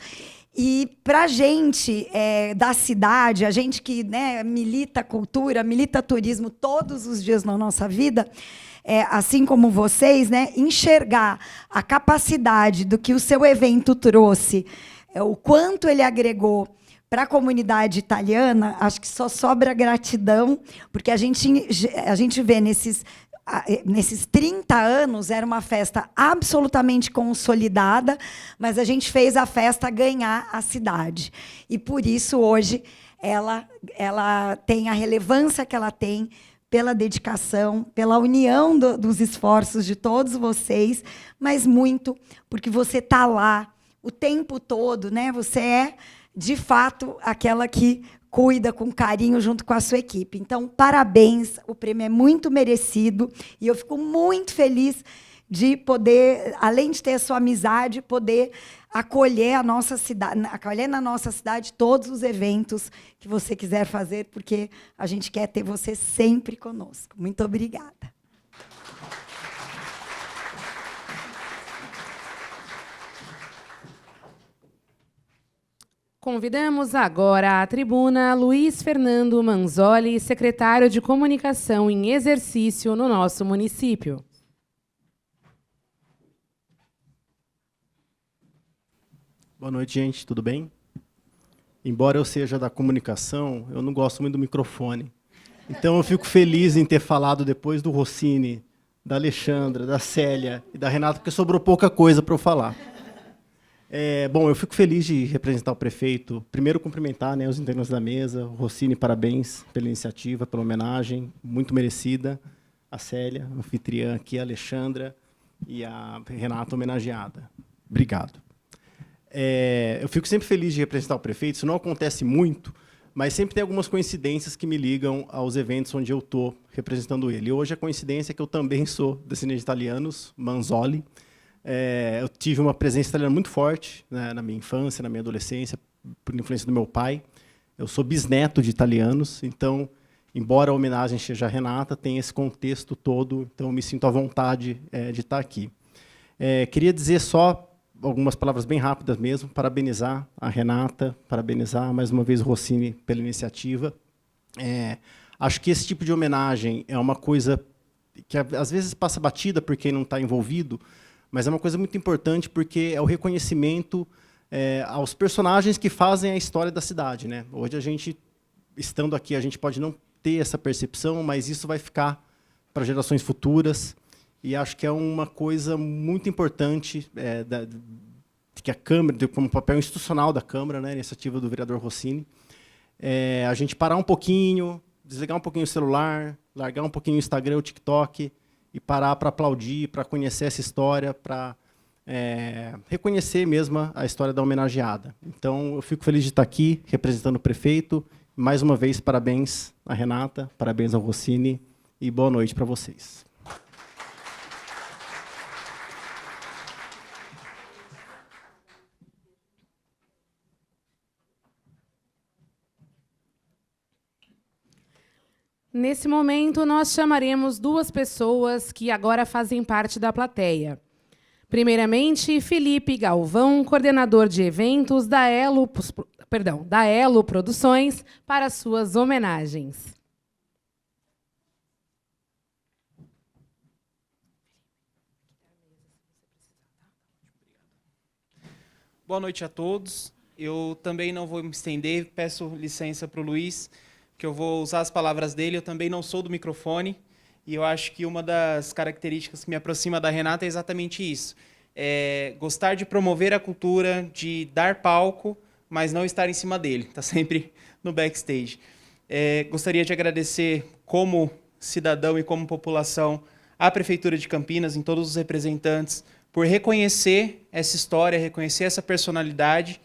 E, para a gente da cidade, a gente que, né, milita cultura, milita turismo todos os dias na nossa vida, assim como vocês, né, enxergar a capacidade do que o seu evento trouxe, o quanto ele agregou para a comunidade italiana, acho que só sobra gratidão, porque a gente vê nesses 30 anos, era uma festa absolutamente consolidada, mas a gente fez a festa ganhar a cidade. E, por isso, hoje, ela tem a relevância que ela tem, pela dedicação, pela união dos esforços de todos vocês, mas muito porque você está lá o tempo todo, né? Você é, de fato, aquela que cuida com carinho junto com a sua equipe. Então, parabéns, o prêmio é muito merecido e eu fico muito feliz de poder, além de ter a sua amizade, poder acolher a nossa cidade, acolher na nossa cidade todos os eventos que você quiser fazer, porque a gente quer ter você sempre conosco. Muito obrigada. Convidamos agora à tribuna Luiz Fernando Manzoli, secretário de Comunicação em exercício no nosso município. Boa noite, gente. Tudo bem? Embora eu seja da comunicação, eu não gosto muito do microfone. Então eu fico feliz em ter falado depois do Rossini, da Alexandra, da Célia e da Renata, porque sobrou pouca coisa para eu falar. Bom, eu fico feliz de representar o prefeito. Primeiro, cumprimentar, né, os integrantes da mesa. O Rossini, parabéns pela iniciativa, pela homenagem, muito merecida. A Célia, anfitriã aqui, a Alexandra e a Renata, homenageada. Obrigado. Eu fico sempre feliz de representar o prefeito. Isso não acontece muito, mas sempre tem algumas coincidências que me ligam aos eventos onde eu estou representando ele. Hoje a coincidência é que eu também sou descendente de italianos, Manzoli. Eu tive uma presença italiana muito forte, né, na minha infância, na minha adolescência, por influência do meu pai. Eu sou bisneto de italianos, então, embora a homenagem seja a Renata, tem esse contexto todo, então eu me sinto à vontade de estar aqui. Queria dizer só algumas palavras bem rápidas mesmo, parabenizar a Renata, parabenizar mais uma vez o Rossini pela iniciativa. Acho que esse tipo de homenagem é uma coisa que às vezes passa batida por quem não está envolvido, mas é uma coisa muito importante porque é o reconhecimento aos personagens que fazem a história da cidade, né? Hoje, a gente, estando aqui, a gente pode não ter essa percepção, mas isso vai ficar para gerações futuras, e acho que é uma coisa muito importante que a Câmara, como papel institucional da Câmara, né, a iniciativa do vereador Rossini, a gente parar um pouquinho, desligar um pouquinho o celular, largar um pouquinho o Instagram, o TikTok, e parar para aplaudir, para conhecer essa história, para reconhecer mesmo a história da homenageada. Então, eu fico feliz de estar aqui, representando o prefeito. Mais uma vez, parabéns à Renata, parabéns ao Rossini, e boa noite para vocês. Nesse momento, nós chamaremos duas pessoas que agora fazem parte da plateia. Primeiramente, Felipe Galvão, coordenador de eventos da Elo Produções, para suas homenagens. Boa noite a todos. Eu também não vou me estender, peço licença para o Luiz, que eu vou usar as palavras dele. Eu também não sou do microfone, e eu acho que uma das características que me aproxima da Renata é exatamente isso. Gostar de promover a cultura, de dar palco, mas não estar em cima dele, está sempre no backstage. Gostaria de agradecer, como cidadão e como população, à Prefeitura de Campinas, em todos os representantes, por reconhecer essa história, reconhecer essa personalidade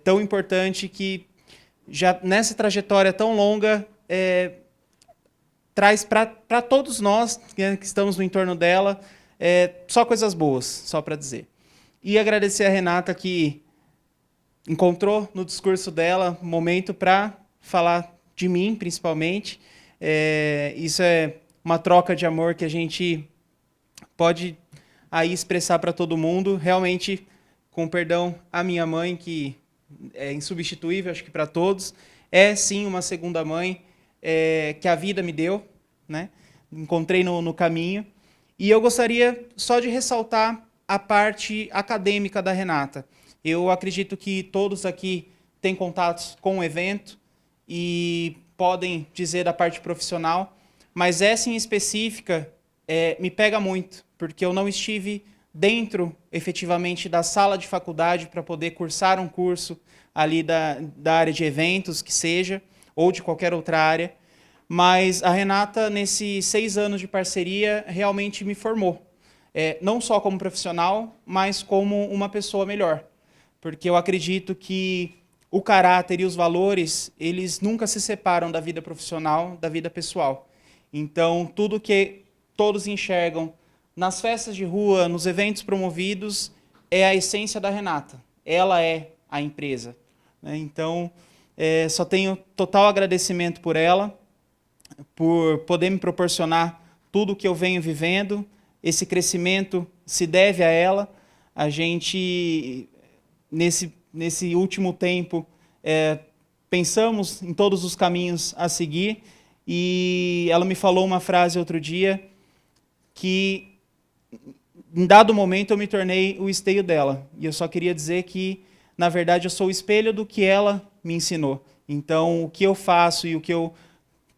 tão importante que, já nessa trajetória tão longa, traz para todos nós que estamos no entorno dela só coisas boas, só para dizer. E agradecer a Renata, que encontrou no discurso dela um momento para falar de mim, principalmente. Isso é uma troca de amor que a gente pode aí expressar para todo mundo. Realmente, com perdão à minha mãe, que é insubstituível, acho que para todos, é sim uma segunda mãe que a vida me deu, né? Encontrei no caminho. E eu gostaria só de ressaltar a parte acadêmica da Renata. Eu acredito que todos aqui têm contatos com o evento e podem dizer da parte profissional, mas essa em específica me pega muito, porque eu não estive dentro, efetivamente, da sala de faculdade para poder cursar um curso ali da área de eventos, que seja, ou de qualquer outra área. Mas a Renata, nesses 6 anos de parceria, realmente me formou. Não só como profissional, mas como uma pessoa melhor. Porque eu acredito que o caráter e os valores, eles nunca se separam da vida profissional, da vida pessoal. Então, tudo que todos enxergam nas festas de rua, nos eventos promovidos, é a essência da Renata. Ela é a empresa. Então, só tenho total agradecimento por ela, por poder me proporcionar tudo o que eu venho vivendo. Esse crescimento se deve a ela. A gente, nesse último tempo, pensamos em todos os caminhos a seguir, e ela me falou uma frase outro dia que, em dado momento, eu me tornei o esteio dela. E eu só queria dizer que, na verdade, eu sou o espelho do que ela me ensinou. Então, o que eu faço e o que eu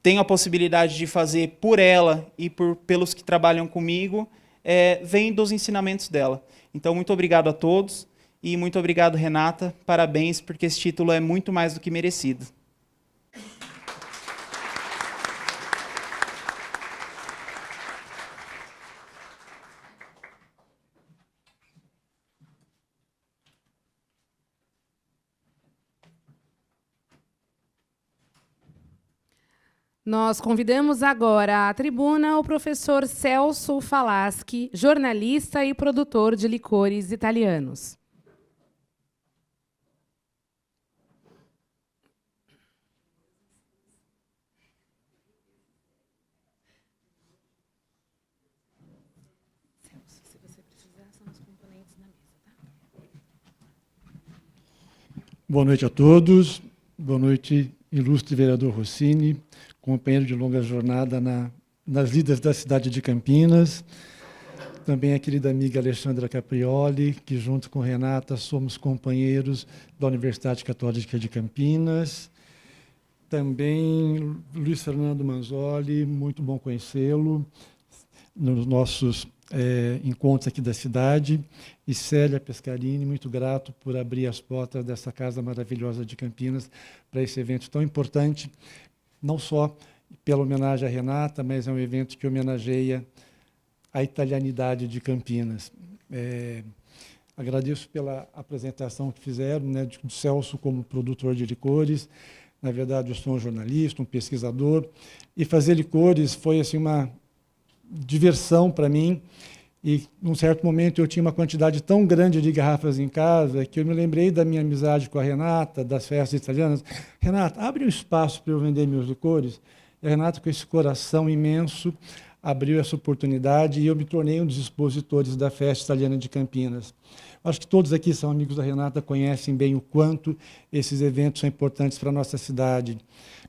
tenho a possibilidade de fazer por ela e pelos que trabalham comigo, vem dos ensinamentos dela. Então, muito obrigado a todos e muito obrigado, Renata. Parabéns, porque esse título é muito mais do que merecido. Nós convidamos agora à tribuna o professor Celso Falaschi, jornalista e produtor de licores italianos. Celso, se você precisar, são os componentes na mesa, tá? Boa noite a todos. Boa noite, ilustre vereador Rossini, companheiro de longa jornada nas lidas da cidade de Campinas. Também a querida amiga Alexandra Caprioli, que junto com Renata somos companheiros da Universidade Católica de Campinas. Também Luiz Fernando Manzoli, muito bom conhecê-lo nos nossos encontros aqui da cidade. E Célia Pescarini, muito grato por abrir as portas dessa casa maravilhosa de Campinas para esse evento tão importante, não só pela homenagem à Renata, mas é um evento que homenageia a italianidade de Campinas. Agradeço pela apresentação que fizeram, né, do Celso como produtor de licores. Na verdade, eu sou um jornalista, um pesquisador, e fazer licores foi assim, uma diversão para mim. E, num certo momento, eu tinha uma quantidade tão grande de garrafas em casa que eu me lembrei da minha amizade com a Renata, das festas italianas. Renata, abre um espaço para eu vender meus licores. E a Renata, com esse coração imenso, abriu essa oportunidade e eu me tornei um dos expositores da Festa Italiana de Campinas. Acho que todos aqui são amigos da Renata, conhecem bem o quanto esses eventos são importantes para a nossa cidade.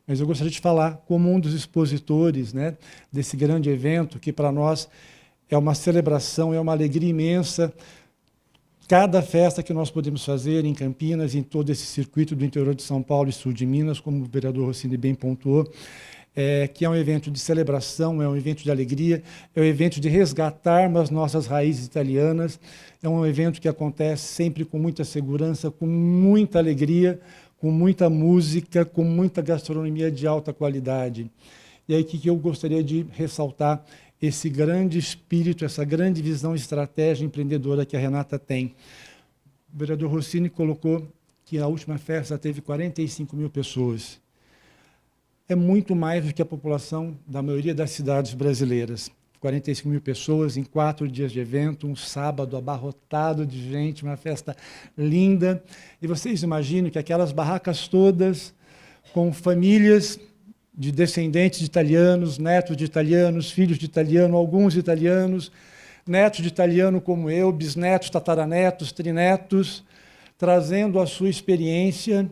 Mas eu gostaria de falar como um dos expositores, né, desse grande evento, que para nós é uma celebração, é uma alegria imensa. Cada festa que nós podemos fazer em Campinas, em todo esse circuito do interior de São Paulo e sul de Minas, como o vereador Rossini bem pontuou, que é um evento de celebração, é um evento de alegria, é um evento de resgatarmos as nossas raízes italianas, é um evento que acontece sempre com muita segurança, com muita alegria, com muita música, com muita gastronomia de alta qualidade. E aí que eu gostaria de ressaltar esse grande espírito, essa grande visão estratégica empreendedora que a Renata tem. O vereador Rossini colocou que a última festa teve 45 mil pessoas. É muito mais do que a população da maioria das cidades brasileiras. 45 mil pessoas em 4 dias de evento, um sábado abarrotado de gente, uma festa linda. E vocês imaginam que aquelas barracas todas, com famílias de descendentes de italianos, netos de italianos, filhos de italiano, alguns italianos, netos de italiano como eu, bisnetos, tataranetos, trinetos, trazendo a sua experiência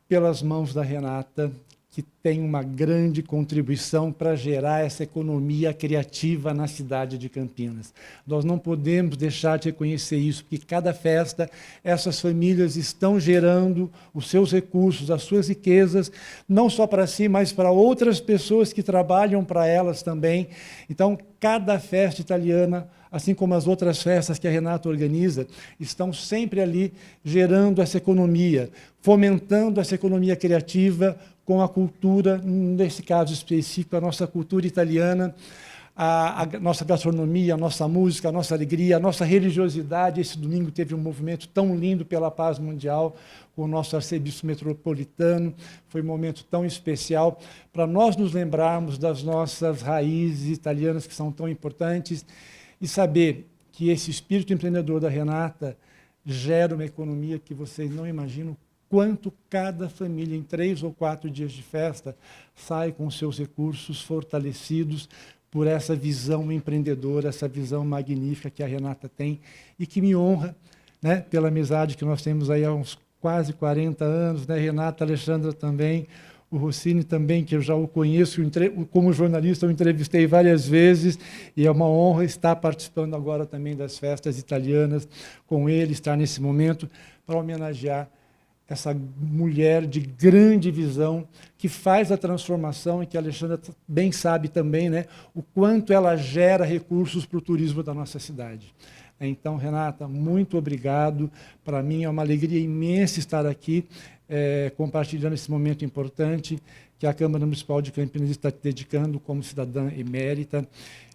pelas mãos da Renata, que tem uma grande contribuição para gerar essa economia criativa na cidade de Campinas. Nós não podemos deixar de reconhecer isso, porque cada festa, essas famílias estão gerando os seus recursos, as suas riquezas, não só para si, mas para outras pessoas que trabalham para elas também. Então, cada festa italiana, assim como as outras festas que a Renata organiza, estão sempre ali gerando essa economia, fomentando essa economia criativa com a cultura, nesse caso específico, a nossa cultura italiana, a nossa gastronomia, a nossa música, a nossa alegria, a nossa religiosidade. Esse domingo teve um movimento tão lindo pela paz mundial, com o nosso arcebispo metropolitano. Foi um momento tão especial para nós nos lembrarmos das nossas raízes italianas, que são tão importantes, e saber que esse espírito empreendedor da Renata gera uma economia que vocês não imaginam quanto cada família, em 3 ou 4 dias de festa, sai com seus recursos fortalecidos por essa visão empreendedora, essa visão magnífica que a Renata tem e que me honra, né, pela amizade que nós temos aí há uns quase 40 anos, né, Renata, Alexandra também, o Rossini também, que eu já o conheço, como jornalista eu entrevistei várias vezes, e é uma honra estar participando agora também das festas italianas com ele, estar nesse momento para homenagear essa mulher de grande visão, que faz a transformação e que a Alexandra bem sabe também, né, o quanto ela gera recursos para o turismo da nossa cidade. Então, Renata, muito obrigado. Para mim é uma alegria imensa estar aqui, compartilhando esse momento importante que a Câmara Municipal de Campinas está dedicando como cidadã emérita.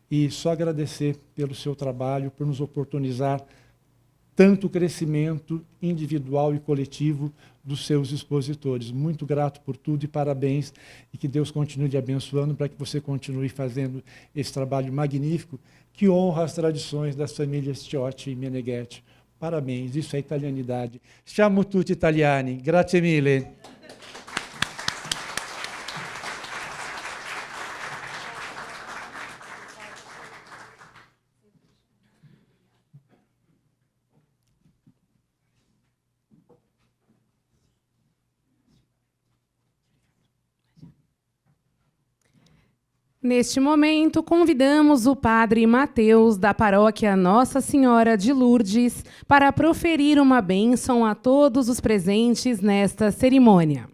E só agradecer pelo seu trabalho, por nos oportunizar tanto crescimento individual e coletivo dos seus expositores. Muito grato por tudo e parabéns, e que Deus continue te abençoando para que você continue fazendo esse trabalho magnífico que honra as tradições das famílias Ciotti e Meneghetti. Parabéns, isso é italianidade. Siamo tutti italiani. Grazie mille. Neste momento, convidamos o Padre Mateus, da paróquia Nossa Senhora de Lourdes, para proferir uma bênção a todos os presentes nesta cerimônia.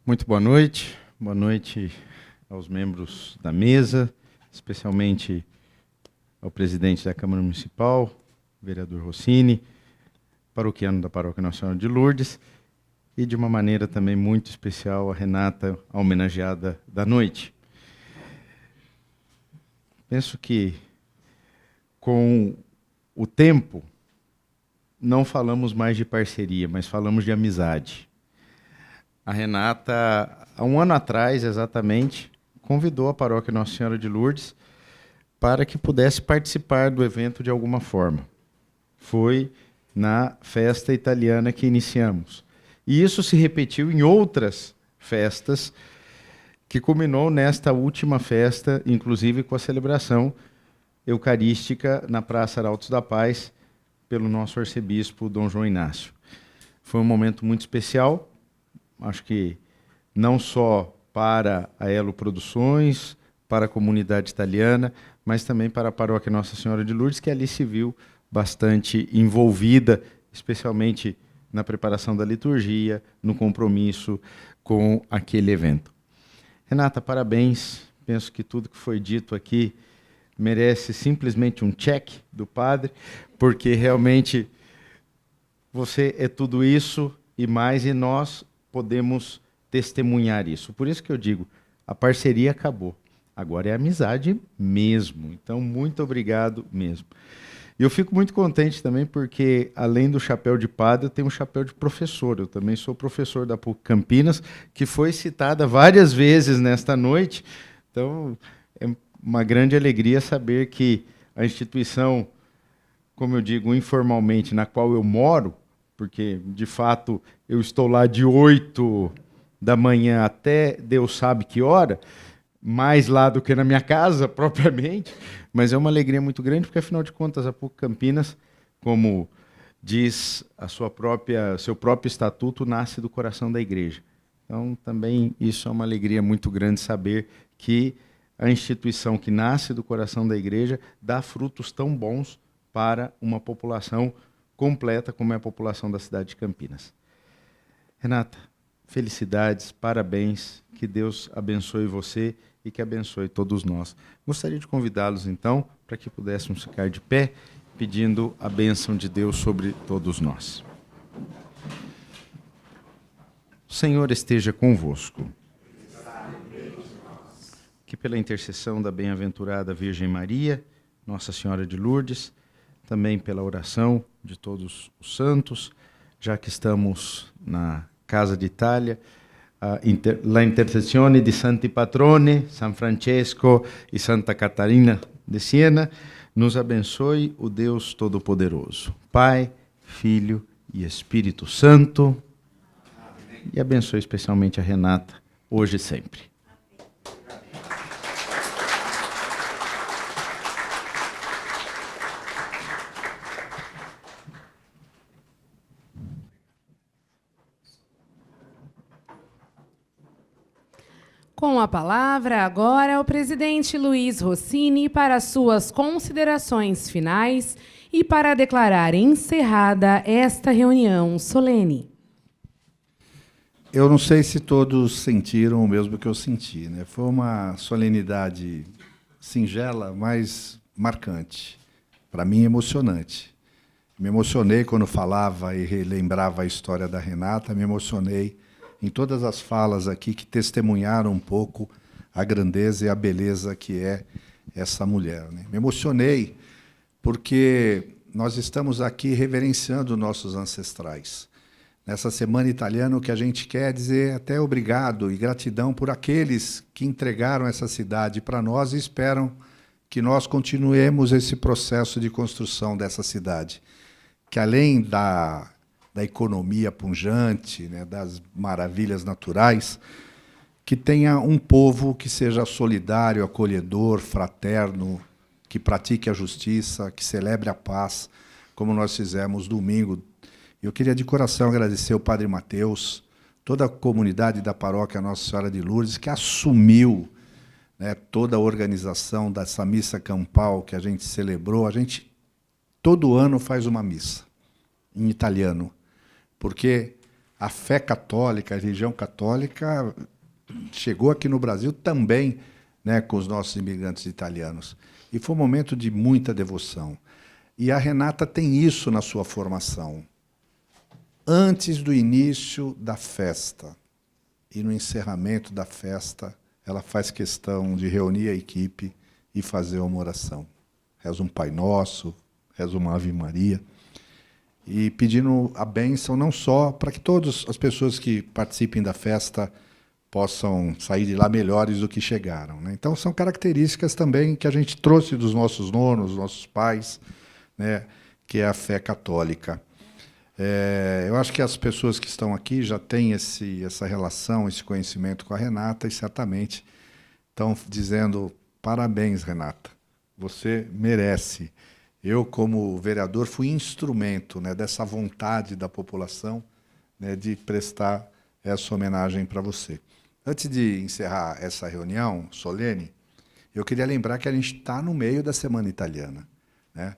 Muito boa noite aos membros da mesa, especialmente ao presidente da Câmara Municipal, vereador Rossini, paroquiano da Paróquia Nossa Senhora de Lourdes, e de uma maneira também muito especial a Renata, a homenageada da noite. Penso que, com o tempo, não falamos mais de parceria, mas falamos de amizade. A Renata, há um ano atrás, exatamente, convidou a Paróquia Nossa Senhora de Lourdes para que pudesse participar do evento de alguma forma. Foi na festa italiana que iniciamos. E isso se repetiu em outras festas, que culminou nesta última festa, inclusive com a celebração eucarística na Praça Arautos da Paz, pelo nosso arcebispo, Dom João Inácio. Foi um momento muito especial, acho que não só para a Elo Produções, para a comunidade italiana, mas também para a Paróquia Nossa Senhora de Lourdes, que ali se viu bastante envolvida, especialmente na preparação da liturgia, no compromisso com aquele evento. Renata, parabéns. Penso que tudo que foi dito aqui merece simplesmente um check do padre, porque realmente você é tudo isso e mais, e nós podemos testemunhar isso. Por isso que eu digo, a parceria acabou. Agora é amizade mesmo. Então, muito obrigado mesmo. E eu fico muito contente também porque, além do chapéu de padre, eu tenho um chapéu de professor. Eu também sou professor da PUC Campinas, que foi citada várias vezes nesta noite. Então, é uma grande alegria saber que a instituição, como eu digo, informalmente, na qual eu moro, porque, de fato, eu estou lá de 8 da manhã até Deus sabe que hora, mais lá do que na minha casa, propriamente, mas é uma alegria muito grande, porque, afinal de contas, a PUC Campinas, como diz seu próprio estatuto, nasce do coração da igreja. Então, também, isso é uma alegria muito grande saber que a instituição que nasce do coração da igreja dá frutos tão bons para uma população completa como é a população da cidade de Campinas. Renata, felicidades, parabéns, que Deus abençoe você e que abençoe todos nós. Gostaria de convidá-los, então, para que pudéssemos ficar de pé, pedindo a bênção de Deus sobre todos nós. O Senhor esteja convosco. Que pela intercessão da bem-aventurada Virgem Maria, Nossa Senhora de Lourdes, também pela oração de todos os santos, já que estamos na Casa d'Italia, la intercessione di Santi Patroni, San Francesco e Santa Catarina de Siena, nos abençoe o Deus Todo-Poderoso, Pai, Filho e Espírito Santo, e abençoe especialmente a Renata, hoje e sempre. Com a palavra agora o presidente Luiz Rossini para suas considerações finais e para declarar encerrada esta reunião solene. Eu não sei se todos sentiram o mesmo que eu senti, né? Foi uma solenidade singela, mas marcante. Para mim, emocionante. Me emocionei quando falava e relembrava a história da Renata, me emocionei em todas as falas aqui que testemunharam um pouco a grandeza e a beleza que é essa mulher, né? Me emocionei porque nós estamos aqui reverenciando nossos ancestrais. Nessa Semana Italiana, o que a gente quer é dizer até obrigado e gratidão por aqueles que entregaram essa cidade para nós e esperam que nós continuemos esse processo de construção dessa cidade, que além da economia pujante, né, das maravilhas naturais, que tenha um povo que seja solidário, acolhedor, fraterno, que pratique a justiça, que celebre a paz, como nós fizemos domingo. Eu queria de coração agradecer ao Padre Mateus, toda a comunidade da paróquia Nossa Senhora de Lourdes, que assumiu, né, toda a organização dessa missa campal que a gente celebrou. A gente, todo ano, faz uma missa em italiano, porque a fé católica, a religião católica, chegou aqui no Brasil também, né, com os nossos imigrantes italianos. E foi um momento de muita devoção. E a Renata tem isso na sua formação. Antes do início da festa e no encerramento da festa, ela faz questão de reunir a equipe e fazer uma oração. Reza um Pai Nosso, reza uma Ave Maria, e pedindo a bênção não só para que todas as pessoas que participem da festa possam sair de lá melhores do que chegaram, né? Então, são características também que a gente trouxe dos nossos nonos, dos nossos pais, né, que é a fé católica. Eu acho que as pessoas que estão aqui já têm essa relação, esse conhecimento com a Renata e certamente estão dizendo parabéns, Renata, você merece. Eu, como vereador, fui instrumento, né, dessa vontade da população, né, de prestar essa homenagem para você. Antes de encerrar essa reunião solene, eu queria lembrar que a gente está no meio da Semana Italiana, né?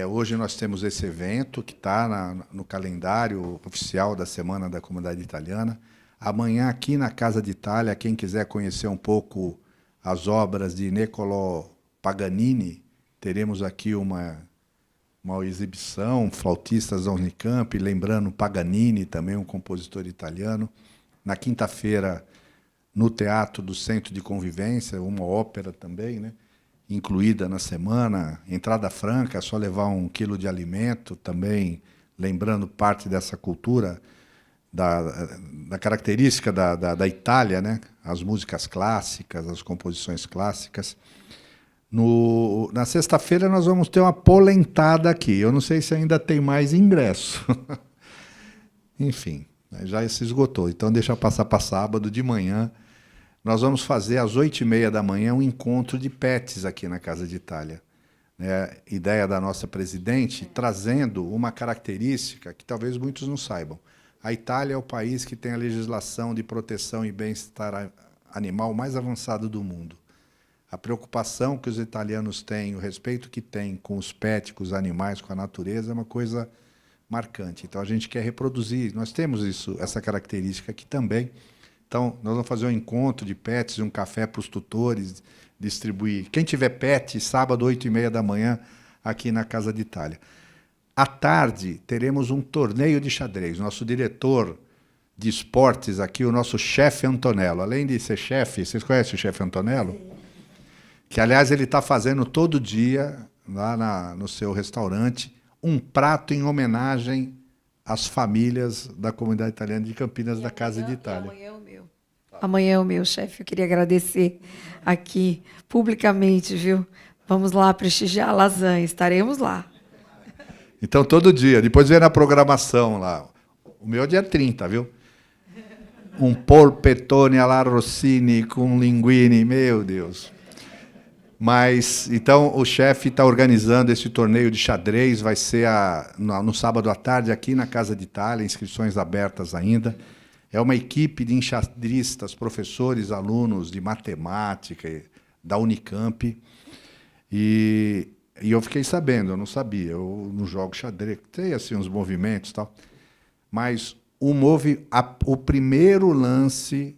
Hoje nós temos esse evento que está no calendário oficial da Semana da Comunidade Italiana. Amanhã, aqui na Casa de Itália, quem quiser conhecer um pouco as obras de Niccolò Paganini, teremos aqui uma exibição, flautistas da Unicamp, lembrando Paganini, também um compositor italiano. Na quinta-feira, no Teatro do Centro de Convivência, uma ópera também, né, incluída na semana, entrada franca, é só levar 1 quilo de alimento, também lembrando parte dessa cultura, da característica da Itália, né? As músicas clássicas, as composições clássicas. Na sexta-feira nós vamos ter uma polentada aqui. Eu não sei se ainda tem mais ingresso. Enfim, já se esgotou. Então deixa passar para sábado de manhã. Nós vamos fazer às 8h30 da manhã um encontro de pets aqui na Casa de Itália. Ideia da nossa presidente, trazendo uma característica que talvez muitos não saibam. A Itália é o país que tem a legislação de proteção e bem-estar animal mais avançada do mundo. A preocupação que os italianos têm, o respeito que têm com os pets, com os animais, com a natureza, é uma coisa marcante. Então, a gente quer reproduzir. Nós temos essa característica aqui também. Então, nós vamos fazer um encontro de pets, um café para os tutores, distribuir. Quem tiver pet, sábado, 8h30 da manhã, aqui na Casa de Itália. À tarde, teremos um torneio de xadrez. Nosso diretor de esportes aqui, o nosso chefe Antonello. Além de ser chefe, vocês conhecem o chefe Antonello? Sim. Que, aliás, ele está fazendo todo dia, lá no seu restaurante, um prato em homenagem às famílias da comunidade italiana de Campinas, da Casa de Itália. Amanhã é o meu. Amanhã é o meu, chefe. Eu queria agradecer aqui, publicamente, viu? Vamos lá prestigiar a lasanha, estaremos lá. Então, todo dia. Depois vem na programação lá. O meu é dia 30, viu? Um polpettone alla Rossini com linguine, meu Deus. Mas, então, o chefe está organizando esse torneio de xadrez, vai ser no sábado à tarde aqui na Casa de Itália, inscrições abertas ainda. É uma equipe de enxadristas, professores, alunos de matemática da Unicamp. E eu fiquei sabendo, eu não sabia, eu não jogo xadrez, tem assim uns movimentos e tal, mas o primeiro lance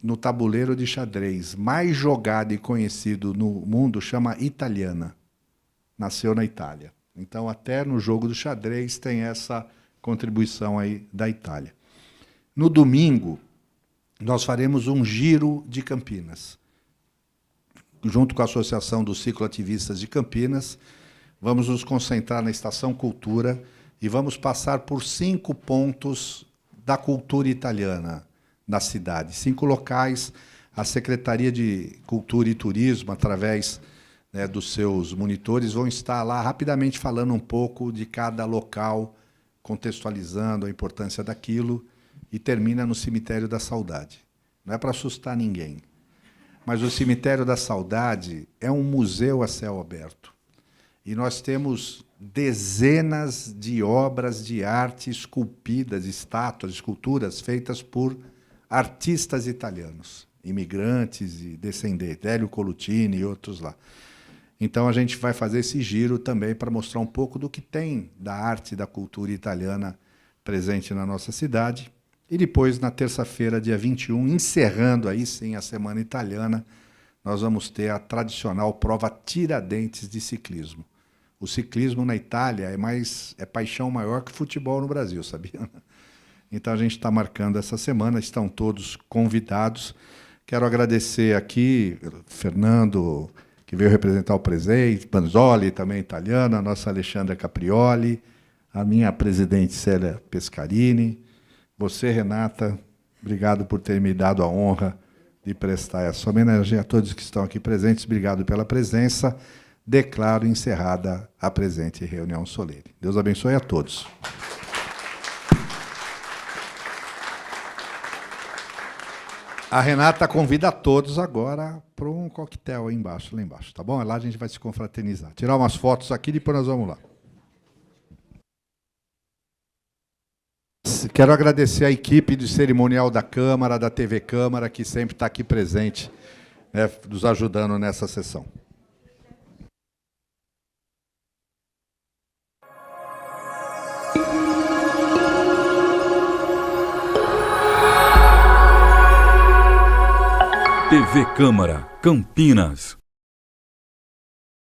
no tabuleiro de xadrez mais jogado e conhecido no mundo chama Italiana. Nasceu na Itália. Então, até no jogo do xadrez tem essa contribuição aí da Itália. No domingo, nós faremos um giro de Campinas. Junto com a Associação dos Cicloativistas de Campinas, vamos nos concentrar na Estação Cultura e vamos passar por 5 pontos da cultura italiana na cidade. 5 locais. A Secretaria de Cultura e Turismo, através dos seus monitores, vão estar lá rapidamente falando um pouco de cada local, contextualizando a importância daquilo, e termina no Cemitério da Saudade. Não é para assustar ninguém, mas o Cemitério da Saudade é um museu a céu aberto. E nós temos dezenas de obras de arte esculpidas, estátuas, esculturas feitas por artistas italianos, imigrantes e descendentes, Hélio Colucini e outros lá. Então, a gente vai fazer esse giro também para mostrar um pouco do que tem da arte e da cultura italiana presente na nossa cidade. E depois, na terça-feira, dia 21, encerrando aí sim a Semana Italiana, nós vamos ter a tradicional prova Tiradentes de ciclismo. O ciclismo na Itália é paixão maior que futebol no Brasil, sabia? Então, a gente está marcando essa semana, estão todos convidados. Quero agradecer aqui, Fernando, que veio representar o Presente, Panzoli, também italiana, a nossa Alexandra Caprioli, a minha presidente Célia Pescarini, você, Renata, obrigado por ter me dado a honra de prestar essa homenagem a todos que estão aqui presentes. Obrigado pela presença. Declaro encerrada a presente reunião solene. Deus abençoe a todos. A Renata convida a todos agora para um coquetel aí embaixo, lá embaixo, tá bom? Lá a gente vai se confraternizar. Tirar umas fotos aqui e depois nós vamos lá. Quero agradecer a equipe de cerimonial da Câmara, da TV Câmara, que sempre está aqui presente, nos ajudando nessa sessão. TV Câmara, Campinas.